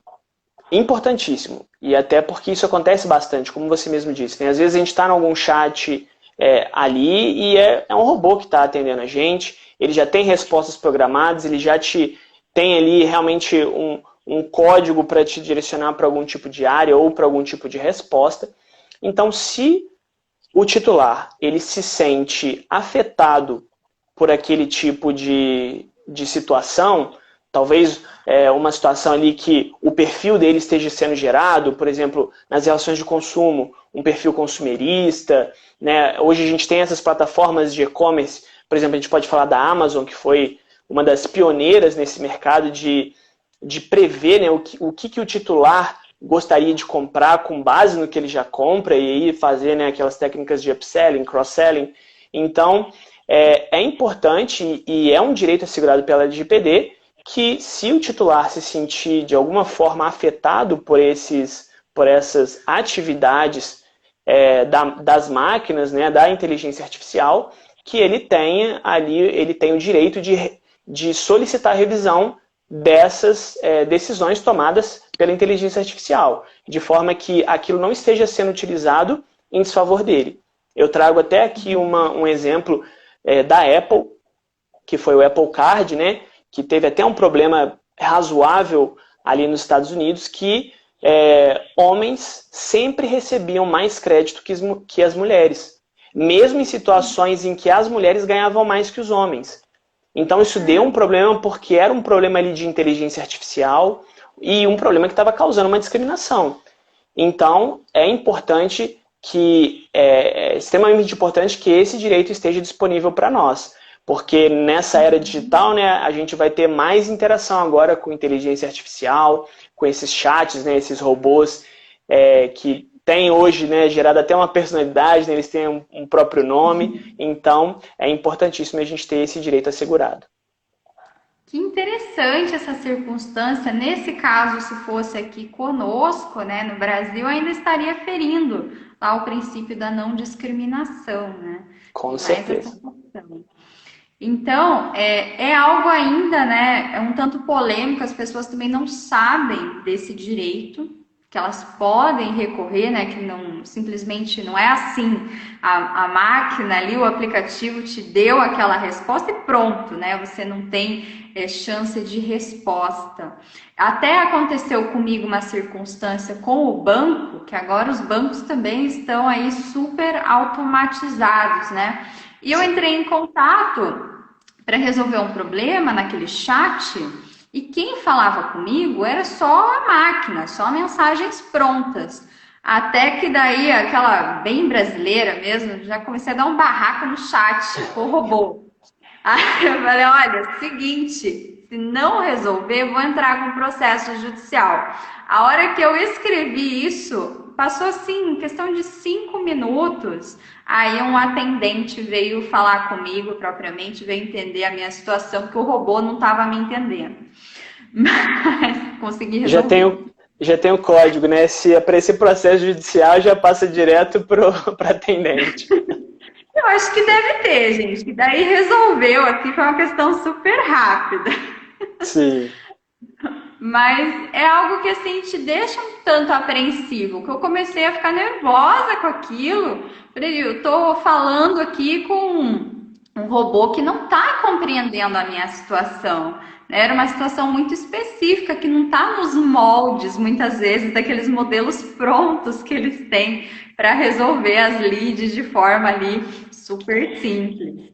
importantíssimo, e até porque isso acontece bastante, como você mesmo disse, né? Às vezes a gente está em algum chat ali e é um robô que está atendendo a gente, ele já tem respostas programadas, ele já tem ali realmente um código para te direcionar para algum tipo de área ou para algum tipo de resposta. Então, se o titular ele se sente afetado por aquele tipo de situação, talvez uma situação ali que o perfil dele esteja sendo gerado, por exemplo, nas relações de consumo, um perfil consumerista, né? Hoje a gente tem essas plataformas de e-commerce, por exemplo, a gente pode falar da Amazon, que foi uma das pioneiras nesse mercado de prever, né, o que o titular gostaria de comprar com base no que ele já compra e aí fazer, né, aquelas técnicas de upselling, cross-selling. Então, é importante e é um direito assegurado pela LGPD que se o titular se sentir de alguma forma afetado por essas atividades das máquinas, né, da inteligência artificial, que ele tenha o direito de solicitar revisão dessas decisões tomadas pela inteligência artificial, de forma que aquilo não esteja sendo utilizado em desfavor dele. Eu trago até aqui um exemplo da Apple, que foi o Apple Card, né, que teve até um problema razoável ali nos Estados Unidos, que homens sempre recebiam mais crédito que as mulheres, mesmo em situações em que as mulheres ganhavam mais que os homens. Então isso deu um problema porque era um problema ali de inteligência artificial e um problema que estava causando uma discriminação. Então é importante extremamente importante que esse direito esteja disponível para nós. Porque nessa era digital, né, a gente vai ter mais interação agora com inteligência artificial, com esses chats, né, esses robôs que tem hoje, né, gerado até uma personalidade, né, eles têm um próprio nome, então é importantíssimo a gente ter esse direito assegurado. Que interessante essa circunstância. Nesse caso, se fosse aqui conosco, né, no Brasil, ainda estaria ferindo lá o princípio da não discriminação, né? Com certeza. Então, é algo ainda, né, é um tanto polêmico, as pessoas também não sabem desse direito, que elas podem recorrer, né, que simplesmente não é assim, a máquina ali, o aplicativo te deu aquela resposta e pronto, né, você não tem chance de resposta. Até aconteceu comigo uma circunstância com o banco, que agora os bancos também estão aí super automatizados, né, e eu entrei em contato para resolver um problema naquele chat e quem falava comigo era só a máquina, só mensagens prontas. Até que daí, aquela bem brasileira mesmo, já comecei a dar um barraco no chat com o robô. Aí eu falei, olha, seguinte, se não resolver, vou entrar com processo judicial. A hora que eu escrevi isso, passou assim, questão de 5 minutos, aí um atendente veio falar comigo propriamente, veio entender a minha situação, porque o robô não estava me entendendo. Mas consegui resolver. Já tem o código, né? Se aparecer processo judicial, já passa direto para atendente. Eu acho que deve ter, gente. E daí resolveu, assim, foi uma questão super rápida. Sim, Mas é algo que assim te deixa um tanto apreensivo, que eu comecei a ficar nervosa com aquilo. Falei, eu tô falando aqui com um robô que não está compreendendo a minha situação. Né? Era uma situação muito específica que não está nos moldes, muitas vezes, daqueles modelos prontos que eles têm para resolver as leads de forma ali super simples.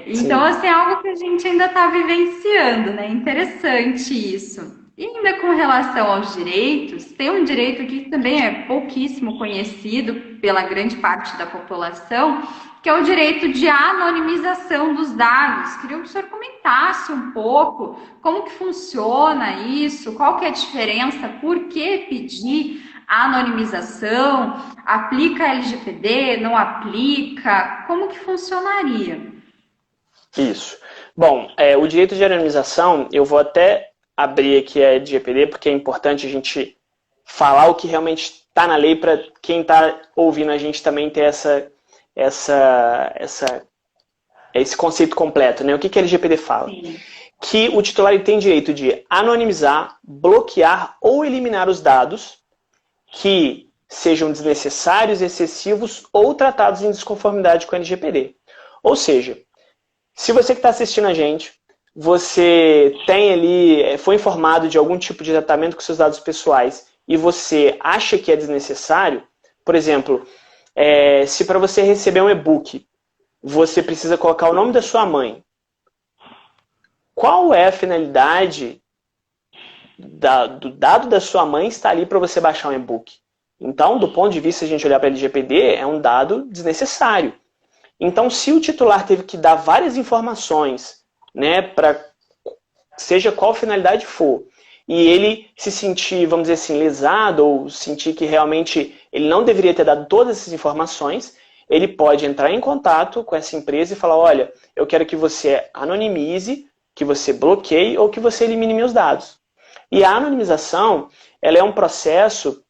Então, sim. assim, é algo que a gente ainda está vivenciando, né? Interessante isso. E ainda com relação aos direitos, tem um direito aqui que também é pouquíssimo conhecido pela grande parte da população, que é o direito de anonimização dos dados. Queria que o senhor comentasse um pouco como que funciona isso, qual que é a diferença, por que pedir a anonimização, aplica LGPD, não aplica, como que funcionaria? Isso. Bom, o direito de anonimização, eu vou até abrir aqui a LGPD, porque é importante a gente falar o que realmente está na lei para quem está ouvindo a gente também ter esse conceito completo. Né? O que a LGPD fala? Sim. Que o titular tem direito de anonimizar, bloquear ou eliminar os dados que sejam desnecessários, excessivos ou tratados em desconformidade com a LGPD. Ou seja, se você que está assistindo a gente, você tem ali, foi informado de algum tipo de tratamento com seus dados pessoais e você acha que é desnecessário, por exemplo, se para você receber um e-book, você precisa colocar o nome da sua mãe, qual é a finalidade do dado da sua mãe estar ali para você baixar um e-book? Então, do ponto de vista, se a gente olhar para a LGPD, é um dado desnecessário. Então, se o titular teve que dar várias informações, né, para seja qual finalidade for, e ele se sentir, vamos dizer assim, lesado, ou sentir que realmente ele não deveria ter dado todas essas informações, ele pode entrar em contato com essa empresa e falar, olha, eu quero que você anonimize, que você bloqueie ou que você elimine meus dados. E a anonimização, ela é um processo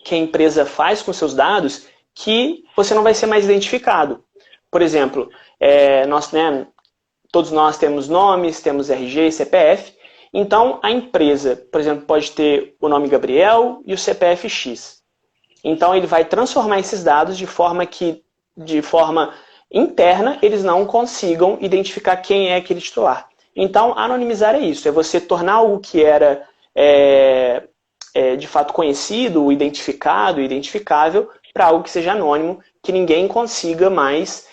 que a empresa faz com seus dados que você não vai ser mais identificado. Por exemplo, todos nós temos nomes, temos RG, CPF. Então, a empresa, por exemplo, pode ter o nome Gabriel e o CPF X. Então, ele vai transformar esses dados de forma que, de forma interna, eles não consigam identificar quem é aquele titular. Então, anonimizar é isso, é você tornar algo que era de fato conhecido, identificado, identificável, para algo que seja anônimo, que ninguém consiga mais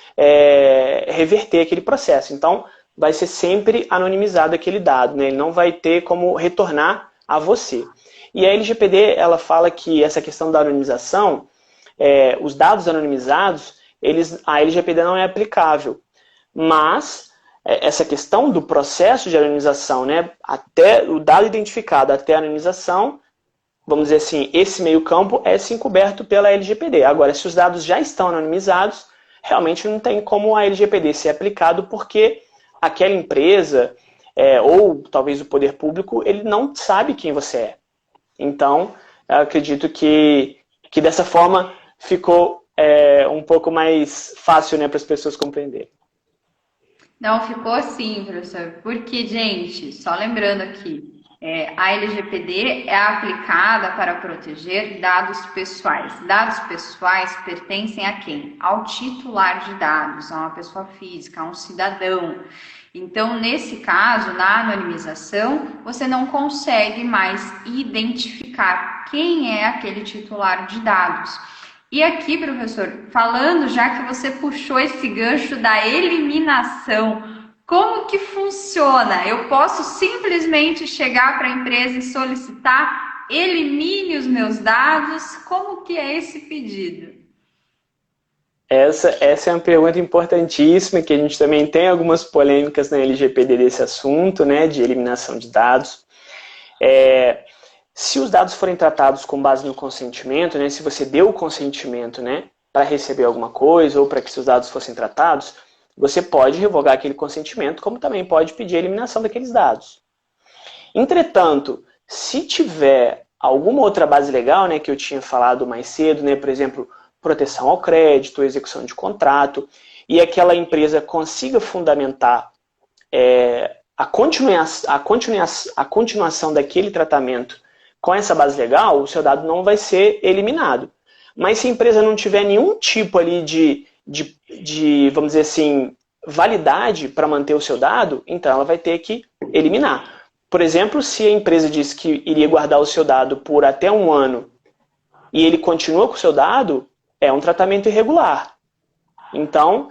reverter aquele processo. Então, vai ser sempre anonimizado aquele dado, né? Ele não vai ter como retornar a você. E a LGPD, ela fala que essa questão da anonimização, os dados anonimizados, a LGPD não é aplicável. Mas essa questão do processo de anonimização, né? Até o dado identificado até a anonimização, vamos dizer assim, esse meio campo é sim coberto pela LGPD. Agora, se os dados já estão anonimizados, realmente não tem como a LGPD ser aplicado, porque aquela empresa, ou talvez o poder público, ele não sabe quem você é. Então, eu acredito que dessa forma ficou um pouco mais fácil, né, para as pessoas compreenderem. Não, ficou assim, professor. Porque, gente, só lembrando aqui, a LGPD é aplicada para proteger dados pessoais. Dados pessoais pertencem a quem? Ao titular de dados, a uma pessoa física, a um cidadão. Então, nesse caso, na anonimização, você não consegue mais identificar quem é aquele titular de dados. E aqui, professor, falando, já que você puxou esse gancho da eliminação, como que funciona? Eu posso simplesmente chegar para a empresa e solicitar elimine os meus dados? Como que é esse pedido? Essa é uma pergunta importantíssima, que a gente também tem algumas polêmicas na LGPD desse assunto, né, de eliminação de dados. Se os dados forem tratados com base no consentimento, né, se você deu o consentimento, né, para receber alguma coisa ou para que seus dados fossem tratados, você pode revogar aquele consentimento, como também pode pedir a eliminação daqueles dados. Entretanto, se tiver alguma outra base legal, né, que eu tinha falado mais cedo, né, por exemplo, proteção ao crédito, execução de contrato, e aquela empresa consiga fundamentar a continuação daquele tratamento com essa base legal, o seu dado não vai ser eliminado. Mas se a empresa não tiver nenhum tipo ali de vamos dizer assim, validade para manter o seu dado, então ela vai ter que eliminar. Por exemplo, se a empresa disse que iria guardar o seu dado por até 1 ano e ele continua com o seu dado, é um tratamento irregular. Então,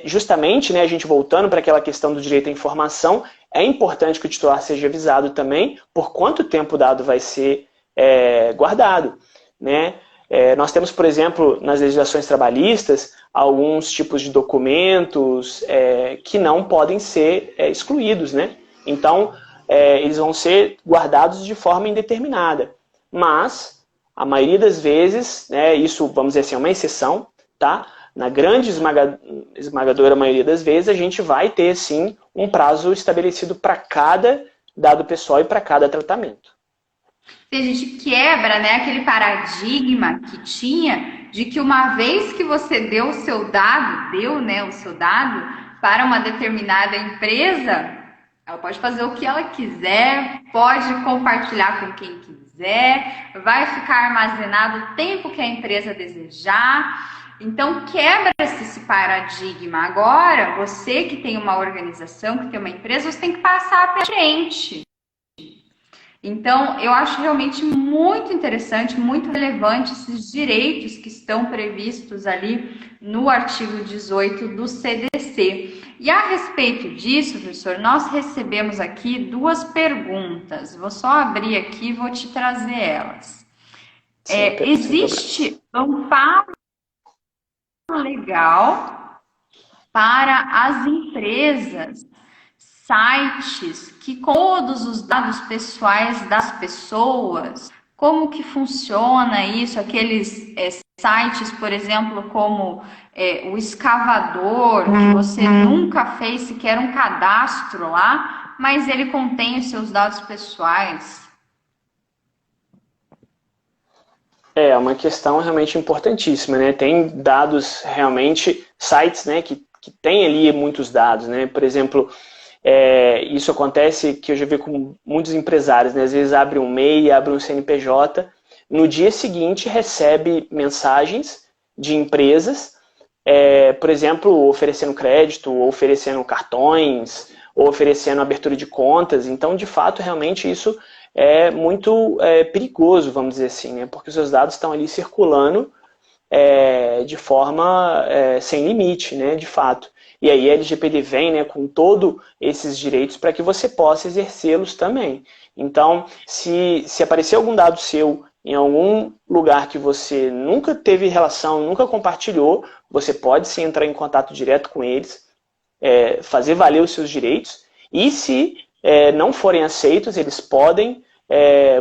justamente, né, a gente voltando para aquela questão do direito à informação, é importante que o titular seja avisado também por quanto tempo o dado vai ser guardado, né? Nós temos, por exemplo, nas legislações trabalhistas, alguns tipos de documentos que não podem ser excluídos, né? Então, eles vão ser guardados de forma indeterminada. Mas, a maioria das vezes, né, isso, vamos dizer assim, é uma exceção, tá? Na grande esmagadora maioria das vezes, a gente vai ter, sim, um prazo estabelecido para cada dado pessoal e para cada tratamento. A gente quebra, né, aquele paradigma que tinha de que uma vez que você deu o seu dado, para uma determinada empresa, ela pode fazer o que ela quiser, pode compartilhar com quem quiser, vai ficar armazenado o tempo que a empresa desejar. Então, quebra-se esse paradigma. Agora, você que tem uma organização, que tem uma empresa, você tem que passar para frente. Então, eu acho realmente muito interessante, muito relevante esses direitos que estão previstos ali no artigo 18 do CDC. E a respeito disso, professor, nós recebemos aqui 2 perguntas. Vou só abrir aqui e vou te trazer elas. Existe amparo legal para as empresas, sites que com todos os dados pessoais das pessoas, como que funciona isso? Aqueles sites, por exemplo, como o Escavador, que você nunca fez sequer um cadastro lá, mas ele contém os seus dados pessoais. É uma questão realmente importantíssima, né? Tem dados realmente, sites, né, que tem ali muitos dados, né? Por exemplo, isso acontece que eu já vi com muitos empresários, né? Às vezes abre um MEI, abre um CNPJ, no dia seguinte recebe mensagens de empresas, por exemplo, oferecendo crédito, ou oferecendo cartões, ou oferecendo abertura de contas. Então, de fato, realmente isso é muito perigoso, vamos dizer assim, né? Porque os seus dados estão ali circulando de forma sem limite, né? De fato. E aí a LGPD vem, né, com todos esses direitos para que você possa exercê-los também. Então, se aparecer algum dado seu em algum lugar que você nunca teve relação, nunca compartilhou, você pode sim entrar em contato direto com eles, fazer valer os seus direitos, e se não forem aceitos, eles podem,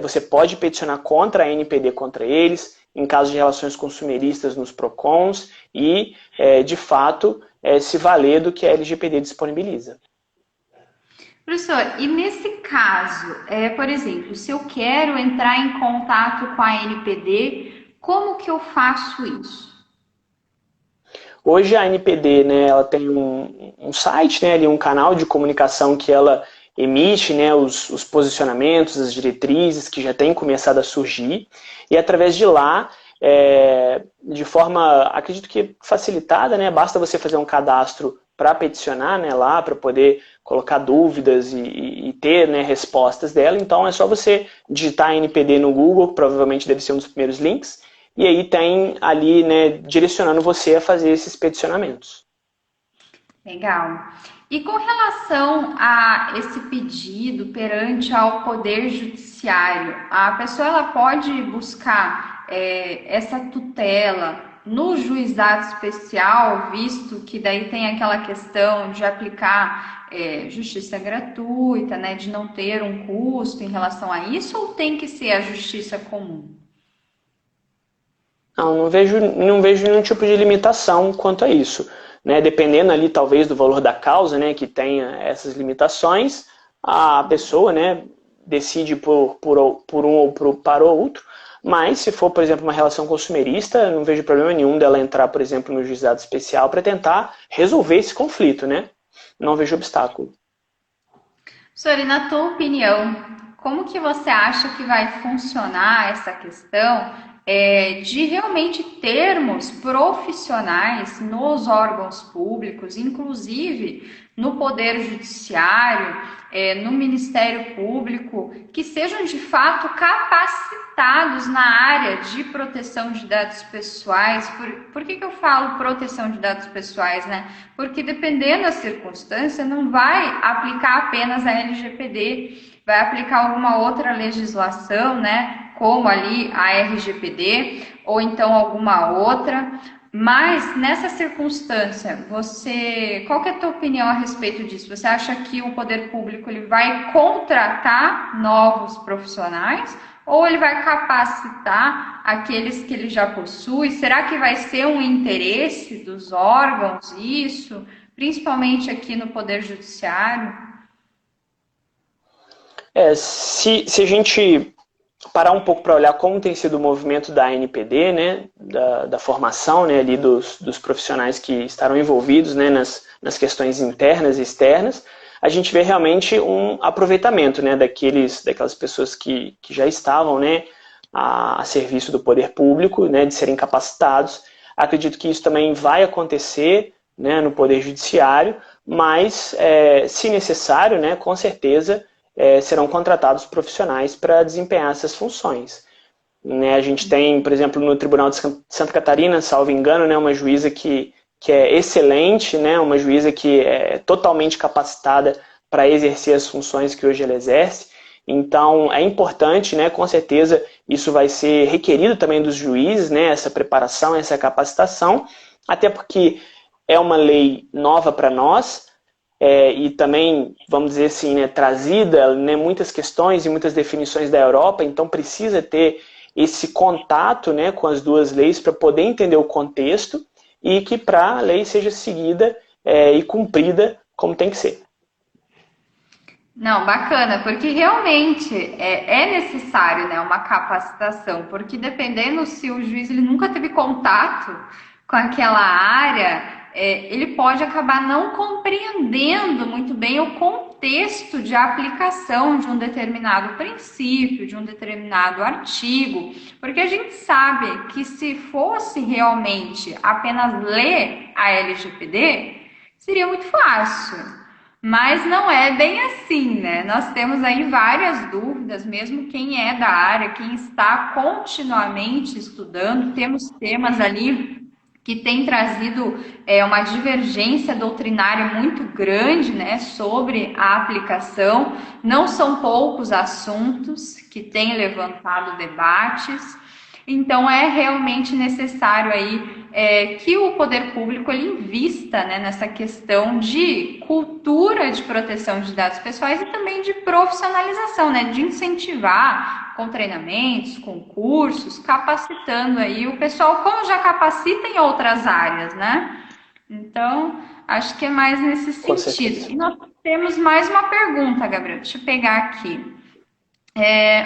você pode peticionar contra a NPD contra eles, em caso de relações consumeristas nos PROCONs, e, de fato, se valer do que a LGPD disponibiliza. Professor, e nesse caso, por exemplo, se eu quero entrar em contato com a NPD, como que eu faço isso? Hoje a NPD, né, ela tem um site, né, ali um canal de comunicação que ela emite, né, os posicionamentos, as diretrizes que já têm começado a surgir, e através de lá, de forma, acredito que facilitada, né, basta você fazer um cadastro para peticionar, né, lá, para poder colocar dúvidas e ter, né, respostas dela. Então é só você digitar NPD no Google, que provavelmente deve ser um dos primeiros links, e aí tem ali, né, direcionando você a fazer esses peticionamentos. Legal. E com relação a esse pedido perante ao Poder Judiciário, a pessoa ela pode buscar essa tutela no juizado especial, visto que daí tem aquela questão de aplicar justiça gratuita, né, de não ter um custo em relação a isso, ou tem que ser a justiça comum? Não vejo nenhum tipo de limitação quanto a isso, né? Dependendo ali talvez do valor da causa, né, que tenha essas limitações, a pessoa, né, decide por um ou para o outro, Mas se for, por exemplo, uma relação consumerista, não vejo problema nenhum dela entrar, por exemplo, no juizado especial para tentar resolver esse conflito, né? Não vejo obstáculo. Sori, na tua opinião, como que você acha que vai funcionar essa questão de realmente termos profissionais nos órgãos públicos, inclusive no Poder Judiciário, no Ministério Público, que sejam de fato capacitados na área de proteção de dados pessoais? Por que eu falo proteção de dados pessoais, né? Porque dependendo da circunstância, não vai aplicar apenas a LGPD, vai aplicar alguma outra legislação, né? Como ali a RGPD, ou então alguma outra. Mas nessa circunstância, qual que é a tua opinião a respeito disso? Você acha que o poder público ele vai contratar novos profissionais ou ele vai capacitar aqueles que ele já possui? Será que vai ser um interesse dos órgãos isso, principalmente aqui no Poder Judiciário? Se a gente parar um pouco para olhar como tem sido o movimento da ANPD, né, da formação, né, ali dos profissionais que estarão envolvidos, né, nas questões internas e externas, a gente vê realmente um aproveitamento, né, daquelas pessoas que já estavam, né, a serviço do poder público, né, de serem capacitados. Acredito que isso também vai acontecer, né, no Poder Judiciário, mas, se necessário, né, com certeza, serão contratados profissionais para desempenhar essas funções. Né, a gente tem, por exemplo, no Tribunal de Santa Catarina, salvo engano, né, uma juíza que é excelente, né, uma juíza que é totalmente capacitada para exercer as funções que hoje ela exerce. Então, é importante, né, com certeza, isso vai ser requerido também dos juízes, né, essa preparação, essa capacitação, até porque é uma lei nova para nós, e também, vamos dizer assim, né, trazida, né, muitas questões e muitas definições da Europa, então precisa ter esse contato, né, com as duas leis para poder entender o contexto e que para a lei seja seguida e cumprida como tem que ser. Não, bacana, porque realmente é necessário, né, uma capacitação, porque dependendo se o juiz ele nunca teve contato com aquela área, ele pode acabar não compreendendo muito bem o contexto de aplicação de um determinado princípio, de um determinado artigo, porque a gente sabe que se fosse realmente apenas ler a LGPD, seria muito fácil. Mas não é bem assim, né? Nós temos aí várias dúvidas, mesmo quem é da área, quem está continuamente estudando, temos temas ali que tem trazido uma divergência doutrinária muito grande, né, sobre a aplicação. Não são poucos assuntos que têm levantado debates. Então, é realmente necessário aí que o poder público ele invista, né, nessa questão de cultura de proteção de dados pessoais e também de profissionalização, né, de incentivar com treinamentos, com cursos, capacitando aí o pessoal como já capacita em outras áreas, né? Então, acho que é mais nesse sentido. E nós temos mais uma pergunta, Gabriel, deixa eu pegar aqui.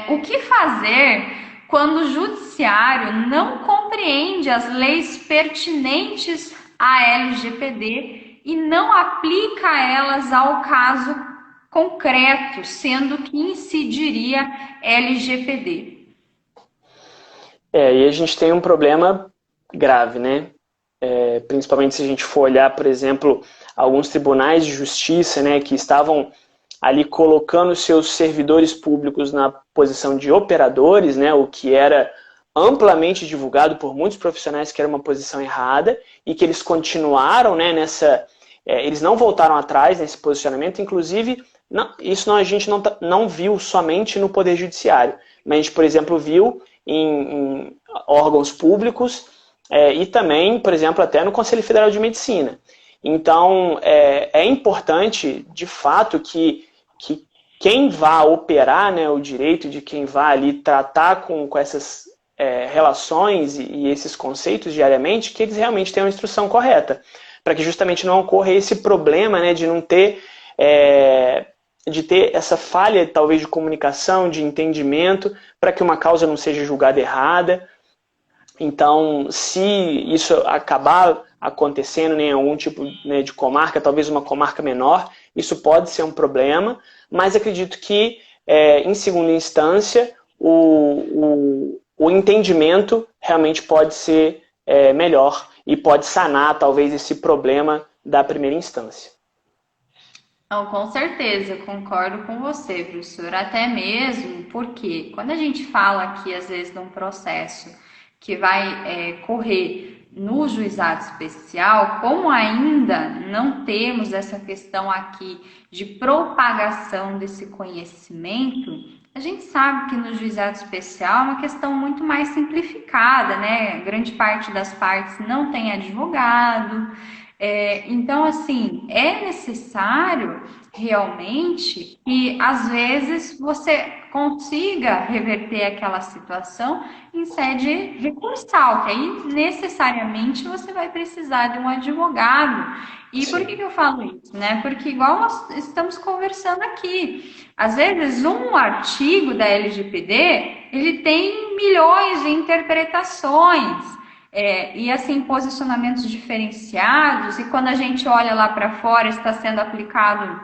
O que fazer quando o judiciário não compreende as leis pertinentes à LGPD e não aplica elas ao caso concreto, sendo que incidiria LGPD? E a gente tem um problema grave, né? Principalmente se a gente for olhar, por exemplo, alguns tribunais de justiça, né, que estavam ali colocando seus servidores públicos na posição de operadores, né, o que era amplamente divulgado por muitos profissionais que era uma posição errada e que eles continuaram, né, eles não voltaram atrás nesse posicionamento, inclusive isso a gente não viu somente no Poder Judiciário, mas a gente, por exemplo, viu em órgãos públicos e também, por exemplo, até no Conselho Federal de Medicina. Então, é importante, de fato, que quem vá operar, né, o direito de quem vá ali tratar com essas relações e esses conceitos diariamente, que eles realmente tenham a instrução correta, para que justamente não ocorra esse problema, né, de não ter de ter essa falha, talvez, de comunicação, de entendimento, para que uma causa não seja julgada errada. Então, se isso acabar acontecendo em algum tipo, né, de comarca, talvez uma comarca menor, isso pode ser um problema, mas acredito que, em segunda instância, o entendimento realmente pode ser melhor e pode sanar, talvez, esse problema da primeira instância. Não, com certeza, concordo com você, professor. Até mesmo porque quando a gente fala aqui, às vezes, de um processo que vai correr no juizado especial, como ainda não temos essa questão aqui de propagação desse conhecimento, a gente sabe que no juizado especial é uma questão muito mais simplificada, né? Grande parte das partes não tem advogado. Então, assim, é necessário realmente que, às vezes, você consiga reverter aquela situação em sede recursal, que aí, necessariamente, você vai precisar de um advogado. E por que eu falo isso, né? Porque, igual nós estamos conversando aqui, às vezes, um artigo da LGPD, ele tem milhões de interpretações. E assim, posicionamentos diferenciados, e quando a gente olha lá para fora, está sendo aplicado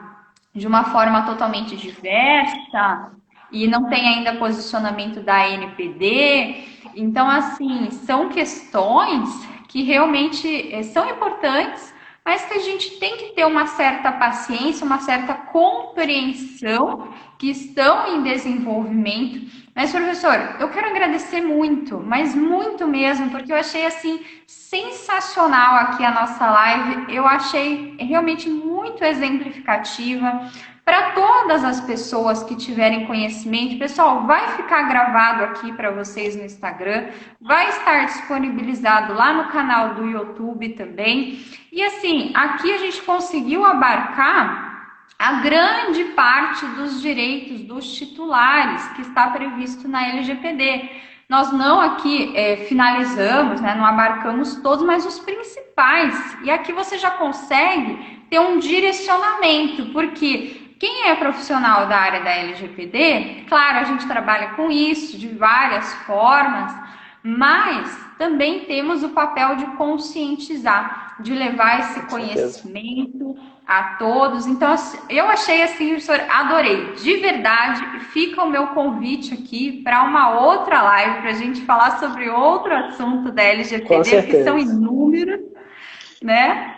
de uma forma totalmente diversa, e não tem ainda posicionamento da NPD. Então, assim, são questões que realmente são importantes, mas que a gente tem que ter uma certa paciência, uma certa compreensão, que estão em desenvolvimento. Mas, professor, eu quero agradecer muito, mas muito mesmo, porque eu achei, assim, sensacional aqui a nossa live. Eu achei realmente muito exemplificativa para todas as pessoas que tiverem conhecimento. Pessoal, vai ficar gravado aqui para vocês no Instagram, vai estar disponibilizado lá no canal do YouTube também. E, assim, aqui a gente conseguiu abarcar a grande parte dos direitos dos titulares que está previsto na LGPD. Nós não aqui finalizamos, né, não abarcamos todos, mas os principais. E aqui você já consegue ter um direcionamento, porque quem é profissional da área da LGPD, claro, a gente trabalha com isso de várias formas, mas também temos o papel de conscientizar, de levar esse conhecimento a todos. Então, eu achei assim, professor, adorei, de verdade. Fica o meu convite aqui para uma outra live, para a gente falar sobre outro assunto da LGPD, que são inúmeros, né?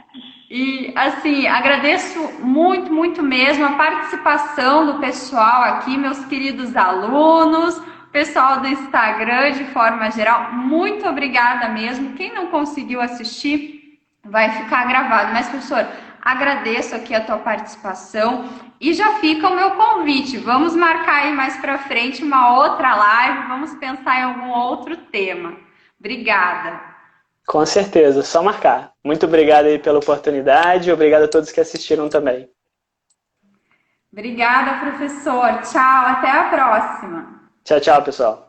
E, assim, agradeço muito, muito mesmo a participação do pessoal aqui, meus queridos alunos, pessoal do Instagram de forma geral. Muito obrigada mesmo. Quem não conseguiu assistir, vai ficar gravado. Mas, professor, agradeço aqui a tua participação e já fica o meu convite. Vamos marcar aí mais para frente uma outra live, vamos pensar em algum outro tema. Obrigada. Com certeza, só marcar. Muito obrigado aí pela oportunidade e obrigado a todos que assistiram também. Obrigada, professor. Tchau, até a próxima. Tchau, tchau, pessoal.